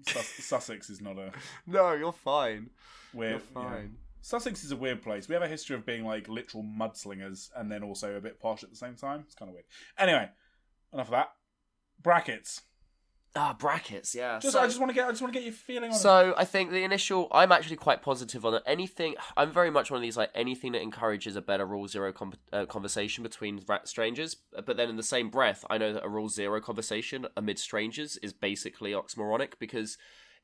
Sussex is not a... No, you're fine. You're fine. Yeah. Sussex is a weird place. We have a history of being like literal mudslingers and then also a bit posh at the same time. It's kind of weird. Anyway, enough of that. Brackets. Brackets, yeah. I just want to get your feeling on it. So I think I'm actually quite positive on it. I'm very much one of these, like, anything that encourages a better Rule Zero conversation between strangers. But then in the same breath, I know that a Rule Zero conversation amid strangers is basically oxymoronic, because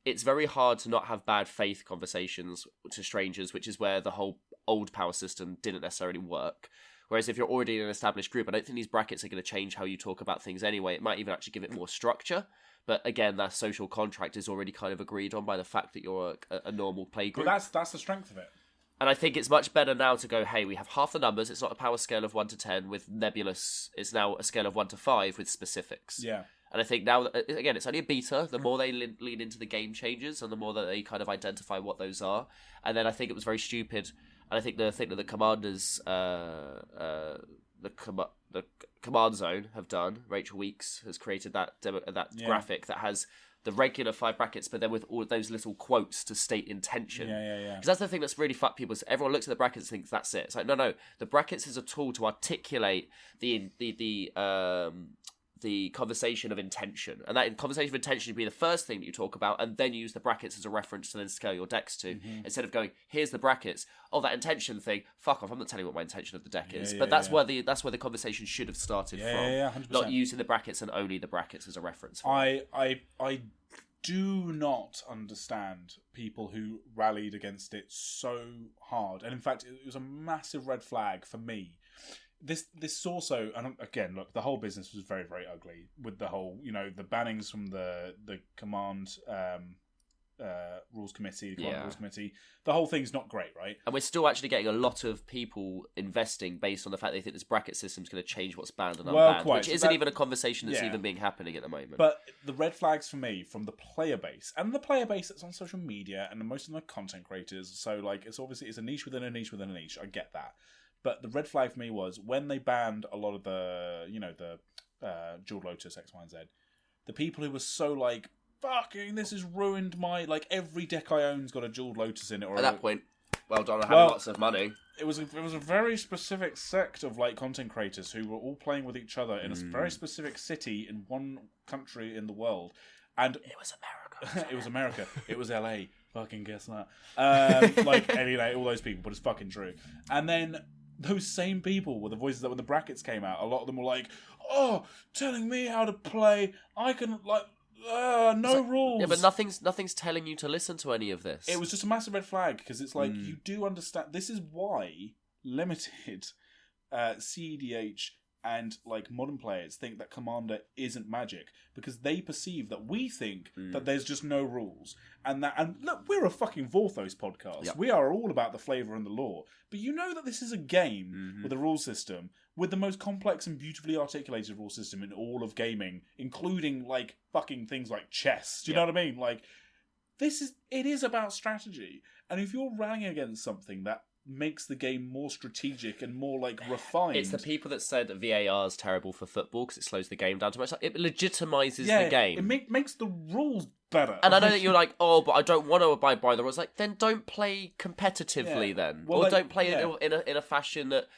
it's very hard to not have bad faith conversations to strangers, which is where the whole old power system didn't necessarily work. Whereas if you're already in an established group, I don't think these brackets are going to change how you talk about things anyway. It might even actually give it more structure. But again, that social contract is already kind of agreed on by the fact that you're a normal play group. But that's the strength of it. And I think it's much better now to go, hey, we have half the numbers. It's not a power scale of 1 to 10 with nebulous. It's now a scale of 1 to 5 with specifics. Yeah. And I think now, again, it's only a beta. The more they lean into the game changes and the more that they kind of identify what those are. And then I think it was very stupid. And I think the thing that the commanders, the command zone have done, Rachel Weeks has created that graphic that has the regular 5 brackets, but then with all of those little quotes to state intention. Yeah. Because that's the thing that's really fucked people. Is everyone looks at the brackets and thinks that's it. It's like, no. The brackets is a tool to articulate the conversation of intention. And that conversation of intention should be the first thing that you talk about, and then use the brackets as a reference to then scale your decks to. Instead of going, here's the brackets. Oh, that intention thing, fuck off, I'm not telling you what my intention of the deck is. But that's where the conversation should have started from. 100%. Not using the brackets and only the brackets as a reference. I do not understand people who rallied against it so hard. And in fact, it was a massive red flag for me. This is also, and again, look, the whole business was very, very ugly with the whole, the bannings from the command rules committee, rules committee. The whole thing's not great, right? And we're still actually getting a lot of people investing based on the fact they think this bracket system's going to change what's banned and unbanned, which isn't even a conversation that's even being happening at the moment. But the red flags for me from the player base, and the player base that's on social media, and most of them are content creators, so like it's a niche within a niche within a niche. I get that. But the red flag for me was when they banned a lot of the Jeweled Lotus, X, Y, and Z. The people who were so like, fucking, this has ruined my, like, every deck I own's got a Jeweled Lotus in it. Or at that point, well done, I had lots of money. It was a very specific sect of, like, content creators who were all playing with each other in a very specific city in one country in the world. And it was America. It was America. It was LA. Fucking guess that. All those people, but it's fucking true. And then those same people were the voices that when the brackets came out, a lot of them were like, oh, telling me how to play, I can, like, no rules. Yeah, but nothing's telling you to listen to any of this. It was just a massive red flag, because it's like, you do understand, this is why limited CEDH and like modern players think that Commander isn't Magic, because they perceive that we think that there's just no rules, and look, we're a fucking Vorthos podcast. Yep. We are all about the flavour and the lore, but you know that this is a game with a rule system, with the most complex and beautifully articulated rule system in all of gaming, including like fucking things like chess. Do you know what I mean? Like, it is about strategy, and if you're rallying against something that makes the game more strategic and more like refined. It's the people that said that VAR is terrible for football because it slows the game down too much. It legitimizes the game. It makes the rules better. And I know that you're like, oh, but I don't want to abide by the rules. Like, then don't play competitively then. Well, or don't play in a fashion that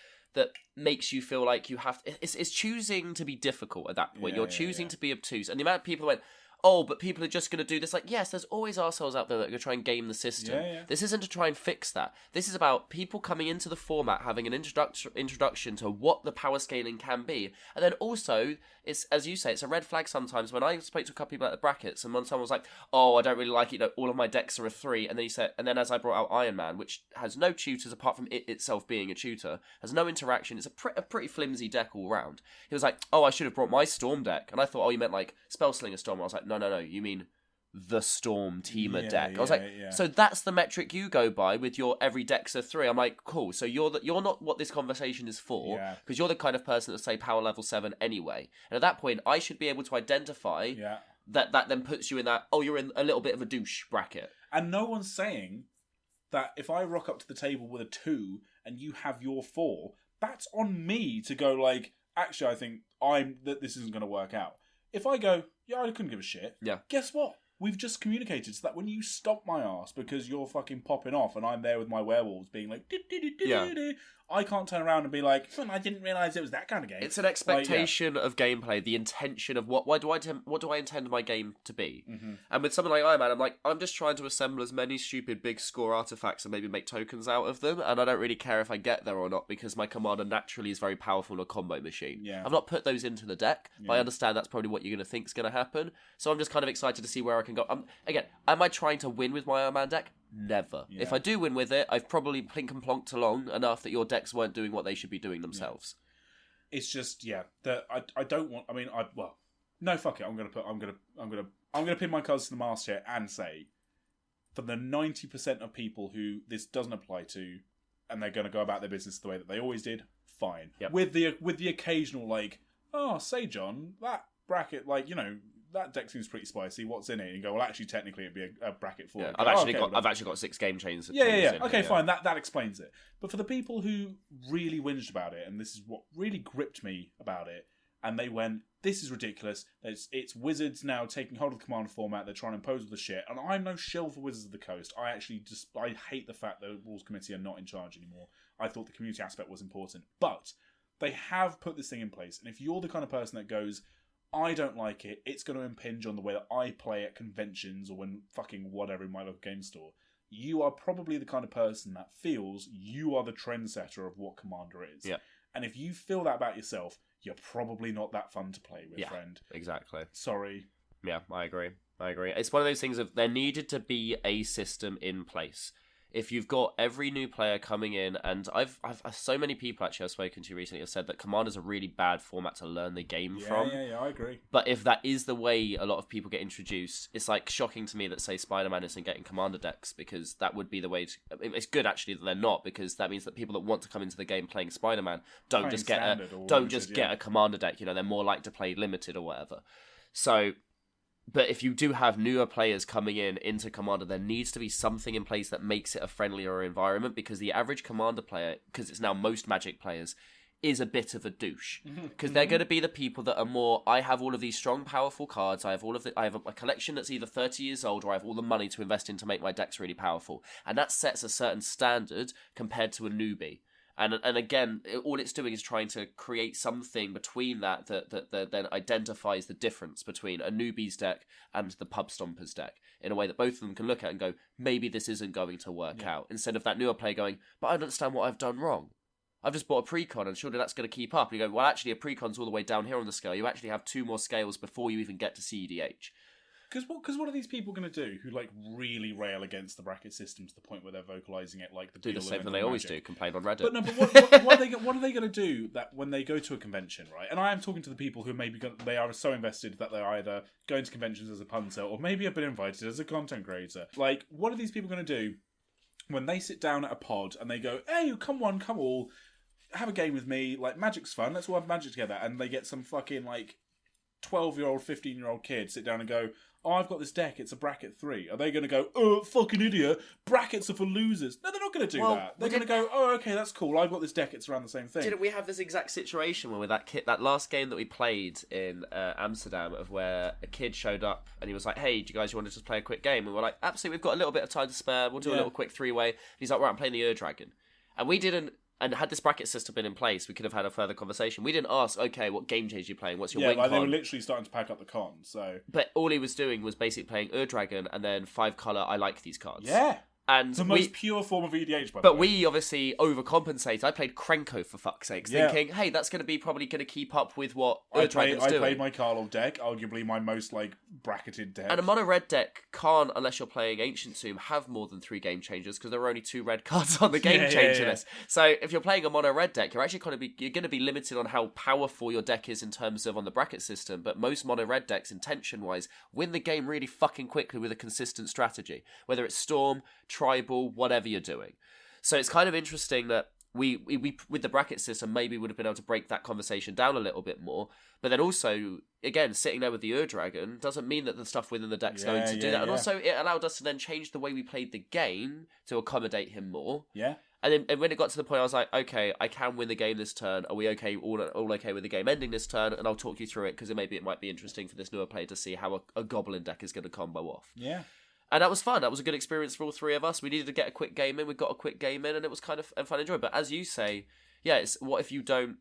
makes you feel like you have to. It's choosing to be difficult at that point. You're choosing to be obtuse. And the amount of people went, oh, but people are just going to do this. Like, yes, there's always arseholes out there that are going to try and game the system. This isn't to try and fix that. This is about people coming into the format, having an introduction to what the power scaling can be. And then also, it's, as you say, it's a red flag sometimes. When I spoke to a couple people at the brackets, and when someone was like, oh, I don't really like it, all of my decks are a 3. And then he said, and then as I brought out Iron Man, which has no tutors apart from it itself being a tutor, has no interaction, it's a pretty flimsy deck all round. He was like, oh, I should have brought my Storm deck. And I thought, oh, you meant like Spellslinger Storm. I was like, no, you mean the Storm Teamer deck. I was like, so that's the metric you go by with your every deck's a 3. I'm like, cool, so you're not what this conversation is for, because you're the kind of person that say power level 7 anyway. And at that point, I should be able to identify that then puts you in that, oh, you're in a little bit of a douche bracket. And no one's saying that if I rock up to the table with a 2 and you have your 4, that's on me to go like, actually, I think that this isn't going to work out. If I go, I couldn't give a shit. Yeah. Guess what? We've just communicated so that when you stop my ass because you're fucking popping off and I'm there with my werewolves being like, I can't turn around and be like, I didn't realise it was that kind of game. It's an expectation of gameplay, the intention of what do I intend my game to be? Mm-hmm. And with something like Iron Man, I'm just trying to assemble as many stupid big score artifacts and maybe make tokens out of them, and I don't really care if I get there or not because my commander naturally is very powerful in a combo machine. Yeah. I've not put those into the deck, but I understand that's probably what you're going to think is going to happen. So I'm just kind of excited to see where I can go. Again, am I trying to win with my Iron Man deck? Never. Yeah. If I do win with it, I've probably plink and plonked along enough that your decks weren't doing what they should be doing themselves. Yeah. It's just that I don't want. I mean, no, fuck it. I'm gonna pin my cards to the mast here and say, for the 90% of people who this doesn't apply to, and they're going to go about their business the way that they always did, fine. Yep. With the occasional say John, that bracket that deck seems pretty spicy. What's in it? And you go, well, actually, technically, it'd be a bracket 4. Yeah, I've actually got 6 game chains. Yeah. Okay, fine. That explains it. But for the people who really whinged about it, and this is what really gripped me about it, and they went, "This is ridiculous. It's Wizards now taking hold of the Commander format. They're trying to impose all the shit." And I'm no shill for Wizards of the Coast. I hate the fact that the Rules Committee are not in charge anymore. I thought the community aspect was important, but they have put this thing in place. And if you're the kind of person that goes, I don't like it, it's going to impinge on the way that I play at conventions or when fucking whatever in my local game store, you are probably the kind of person that feels you are the trendsetter of what Commander is. Yeah. And if you feel that about yourself, you're probably not that fun to play with, friend. Exactly. Sorry. Yeah, I agree. It's one of those things of there needed to be a system in place. If you've got every new player coming in, and I've so many people actually I've spoken to recently have said that Commander's a really bad format to learn the game from. Yeah, I agree. But if that is the way a lot of people get introduced, it's like shocking to me that, say, Spider-Man isn't getting Commander decks, because that would be the way to... It's good actually that they're not, because that means that people that want to come into the game playing Spider-Man don't just get a Commander deck. They're more likely to play Limited or whatever. So... But if you do have newer players coming into Commander, there needs to be something in place that makes it a friendlier environment, because the average Commander player, because it's now most Magic players, is a bit of a douche. Because they're going to be the people that are more, I have all of these strong, powerful cards, I have a collection that's either 30 years old, or I have all the money to invest in to make my decks really powerful. And that sets a certain standard compared to a newbie. And again, all it's doing is trying to create something between that then identifies the difference between a newbie's deck and the pub stomper's deck, in a way that both of them can look at and go, maybe this isn't going to work out. Instead of that newer player going, but I don't understand what I've done wrong. I've just bought a precon and surely that's going to keep up. And you go, well, actually, a precon's all the way down here on the scale. You actually have 2 more scales before you even get to CEDH. Because what are these people going to do who really rail against the bracket system to the point where they're vocalising it like the do the same thing they always do, complain on Reddit. But what are they going to do that when they go to a convention, right? And I am talking to the people who maybe they are so invested that they're either going to conventions as a punter or maybe have been invited as a content creator. What are these people going to do when they sit down at a pod and they go, "Hey, come all, have a game with me. Magic's fun. Let's all have Magic together." And they get some fucking 12-year-old, 15-year-old kid sit down and go, "Oh, I've got this deck, it's a bracket 3. Are they going to go, "Oh, fucking idiot, brackets are for losers"? No, they're not going to do that. They're going to go, "Oh, okay, that's cool. I've got this deck, it's around the same thing." Didn't we have this exact situation where with that last game that we played in Amsterdam, of where a kid showed up and he was like, "Hey, do you guys want to just play a quick game?" And we're like, "Absolutely, we've got a little bit of time to spare. We'll do a little quick 3-way." And he's like, "Right, I'm playing the Ur-Dragon." And we didn't... And had this bracket system been in place, we could have had a further conversation. We didn't ask, okay, what game change are you playing? What's your win con? They were literally starting to pack up the cons, so... But all he was doing was basically playing Ur-Dragon and then 5-colour, I like these cards. Yeah! And the most pure form of EDH, by the way. But we obviously overcompensated. I played Krenko, for fuck's sake, thinking, hey, that's going to be probably going to keep up with what Ur-Dragon's doing. I played my Karlov deck, arguably my most, bracketed deck. And a mono red deck can't, unless you're playing Ancient Tomb, have more than 3 game changers, because there are only 2 red cards on the game changer list. So if you're playing a mono red deck, you're actually you're going to be limited on how powerful your deck is in terms of on the bracket system. But most mono red decks, intention-wise, win the game really fucking quickly with a consistent strategy. Whether it's Storm, Tribal, whatever you're doing. So it's kind of interesting that we with the bracket system maybe would have been able to break that conversation down a little bit more. But then also, again, sitting there with the Ur-Dragon doesn't mean that the stuff within the deck's going to do that. And also, it allowed us to then change the way we played the game to accommodate him more. Yeah. And when it got to the point, I was like, okay, I can win the game this turn. Are we okay? All okay with the game ending this turn? And I'll talk you through it, because it might be interesting for this newer player to see how a Goblin deck is going to combo off. Yeah. And that was fun. That was a good experience for all three of us. We needed to get a quick game in. We got a quick game in, and it was kind of a fun enjoy. But as you say, yeah, it's what if you don't...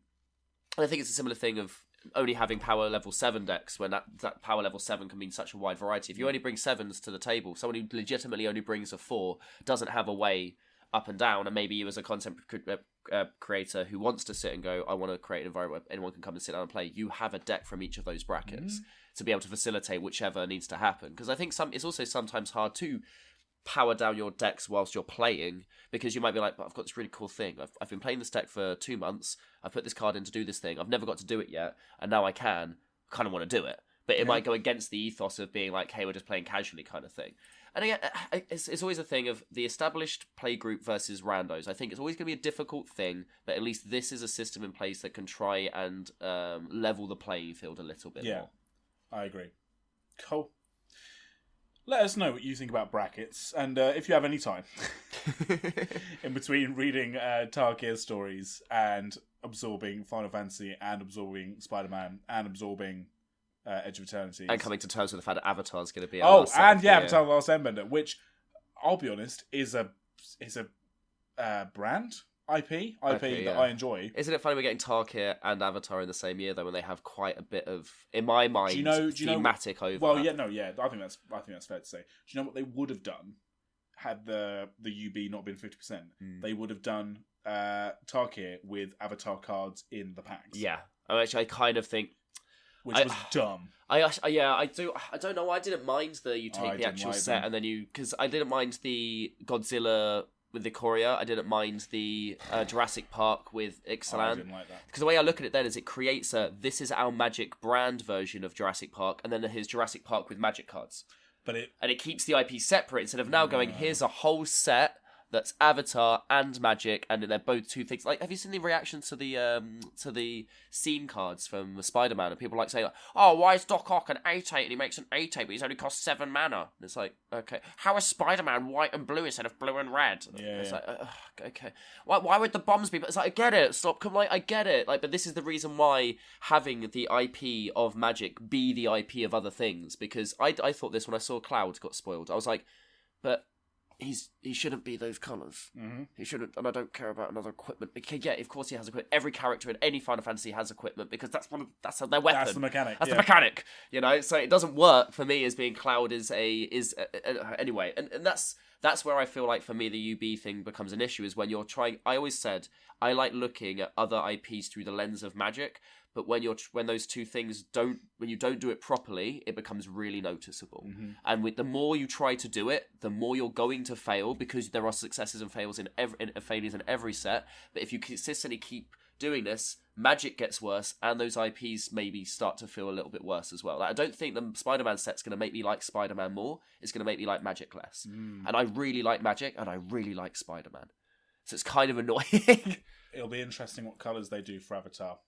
I think it's a similar thing of only having power level 7 decks when that power level 7 can mean such a wide variety. If you only bring 7s to the table, someone who legitimately only brings a 4 doesn't have a way up and down, and maybe you as a content creator who wants to sit and go, I want to create an environment where anyone can come and sit down and play, you have a deck from each of those brackets to be able to facilitate whichever needs to happen. Because I think it's also sometimes hard to power down your decks whilst you're playing, because you might be like, but I've got this really cool thing. I've been playing this deck for 2 months. I put this card in to do this thing. I've never got to do it yet, and now I can. I kind of want to do it. But it might go against the ethos of being like, hey, we're just playing casually kind of thing. And again, it's always a thing of the established play group versus randos. I think it's always going to be a difficult thing, but at least this is a system in place that can try and level the playing field a little bit more. I agree. Cool. Let us know what you think about brackets, and if you have any time in between reading Tarkir stories and absorbing Final Fantasy and absorbing Spider-Man and absorbing Edge of Eternity. And coming to terms with the fact that Avatar's going to be Avatar The Last Airbender, which, I'll be honest, is a brand IP that I enjoy. Isn't it funny we're getting Tarkir and Avatar in the same year though, when they have quite a bit of, in my mind, thematic overlap? Well, I think that's fair to say. Do you know what they would have done had the UB not been 50%? They would have done Tarkir with Avatar cards in the packs. Yeah, I kind of think. Which was dumb. I do. I don't know. I didn't mind you take the actual set and then because I didn't mind the Godzilla with the Ikoria. I didn't mind the Jurassic Park with Ixalan. I didn't like that. Because the way I look at it then is it creates this is our Magic brand version of Jurassic Park, and then here's Jurassic Park with Magic cards. And it keeps the IP separate instead of now going, here's a whole set that's Avatar and Magic, and they're both two things. Like, have you seen the reaction to the scene cards from Spider-Man? And people saying, "Oh, why is Doc Ock an 8/8 and he makes an 8/8, but he's only cost 7 mana?" And it's like, okay, how is Spider-Man white and blue instead of blue and red? And it's like, okay, why would the bombs be? But it's like, I get it. Stop. I get it. But this is the reason why having the IP of Magic be the IP of other things, because I thought this when I saw Cloud got spoiled. I was like, but. He shouldn't be those colours. He shouldn't, and I don't care about another equipment. Yeah, of course he has equipment. Every character in any Final Fantasy has equipment because that's their weapon. That's the mechanic. That's the mechanic. So it doesn't work for me as being Cloud anyway, and that's where I feel like for me the UB thing becomes an issue is when you're trying. I always said I like looking at other IPs through the lens of Magic. But when those two things when you don't do it properly, it becomes really noticeable. And the more you try to do it, the more you're going to fail because there are successes and failures in failures in every set. But if you consistently keep doing this, Magic gets worse, and those IPs maybe start to feel a little bit worse as well. I don't think the Spider-Man set's going to make me like Spider-Man more. It's going to make me like Magic less. And I really like Magic, and I really like Spider-Man. So it's kind of annoying. It'll be interesting what colours they do for Avatar.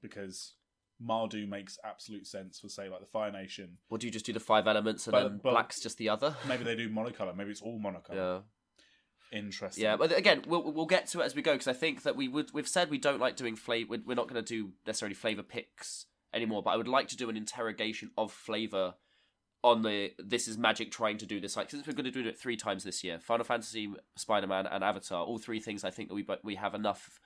Because Mardu makes absolute sense for, say, like the Fire Nation. Or do you just do the 5 elements and then black's just the other? Maybe they do monocolour. Maybe it's all monocolour. Yeah. Interesting. Yeah, but again, we'll get to it as we go, because I think that we've said we don't like doing flavour. We're not going to do necessarily flavour picks anymore, but I would like to do an interrogation of flavour on this is Magic trying to do this. Like, since we're going to do it 3 times this year, Final Fantasy, Spider-Man, and Avatar, all 3 things I think that we have enough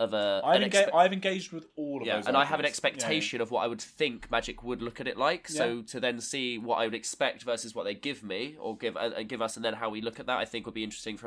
of I've engaged with all of those. And I have an expectation of what I would think Magic would look at it like. So to then see what I would expect versus what they give me or give us, and then how we look at that, I think would be interesting.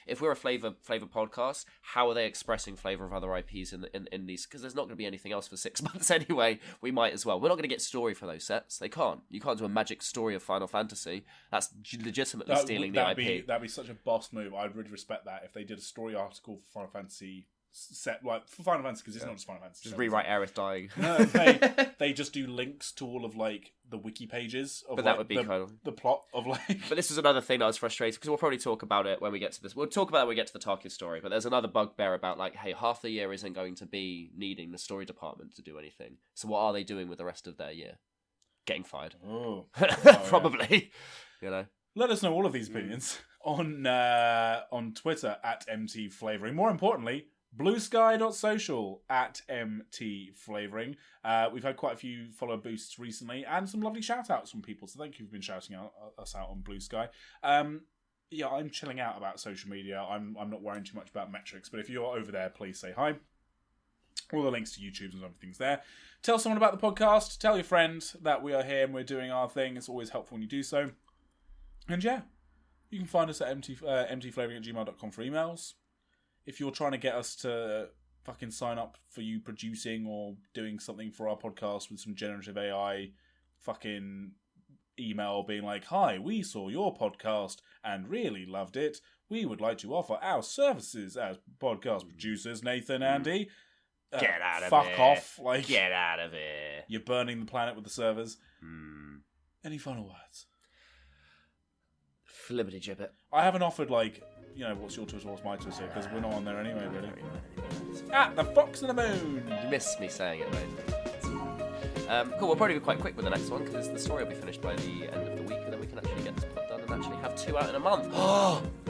If we're a flavor podcast, how are they expressing flavor of other IPs in these? Because there's not going to be anything else for 6 months anyway. We might as well. We're not going to get story for those sets. They can't. You can't do a Magic story of Final Fantasy. That's legitimately stealing the IP. That'd be such a boss move. I'd really respect that if they did a story article for Final Fantasy. Set like for Final Fantasy, because it's not just Final Fantasy. Just rewrite Aerith dying. No, they just do links to all of like the wiki pages of that would be kind of the plot of like. But this was another thing that was frustrating because we'll probably talk about it when we get to this. We'll talk about it when we get to the Tarkir story. But there's another bugbear about like, hey, half the year isn't going to be needing the story department to do anything. So what are they doing with the rest of their year? Getting fired. Probably. Yeah. Let us know all of these opinions on Twitter at MT Flavouring. More importantly, Bluesky.social at MT Flavouring. We've had quite a few follow boosts recently and some lovely shout outs from people. So thank you for been shouting us out on Blue Sky. Yeah, I'm chilling out about social media. I'm not worrying too much about metrics. But if you're over there, please say hi. All the links to YouTube and everything's there. Tell someone about the podcast. Tell your friend that we are here and we're doing our thing. It's always helpful when you do so. And yeah, you can find us at mtflavouring@gmail.com for emails. If you're trying to get us to fucking sign up for you producing or doing something for our podcast with some generative AI fucking email being like, hi, we saw your podcast and really loved it. We would like to offer our services as podcast producers, Nathan, Andy. Get out of fuck here. Fuck off. Like, get out of here. You're burning the planet with the servers. Any final words? Flippity gibbet. I haven't offered, like, you know, what's your Twitter, what's my Twitter, because we're not on there anyway, really. At the Fox and the Moon! You missed me saying it, mate. Cool, we'll probably be quite quick with the next one, because the story will be finished by the end of the week, and then we can actually get this pod done and actually have 2 out in a month.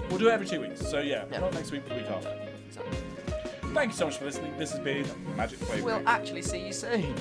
We'll do it every 2 weeks, so yeah, not next week, but the week after. Exactly. Thank you so much for listening. This has been Magic Flavouring. We'll actually see you soon.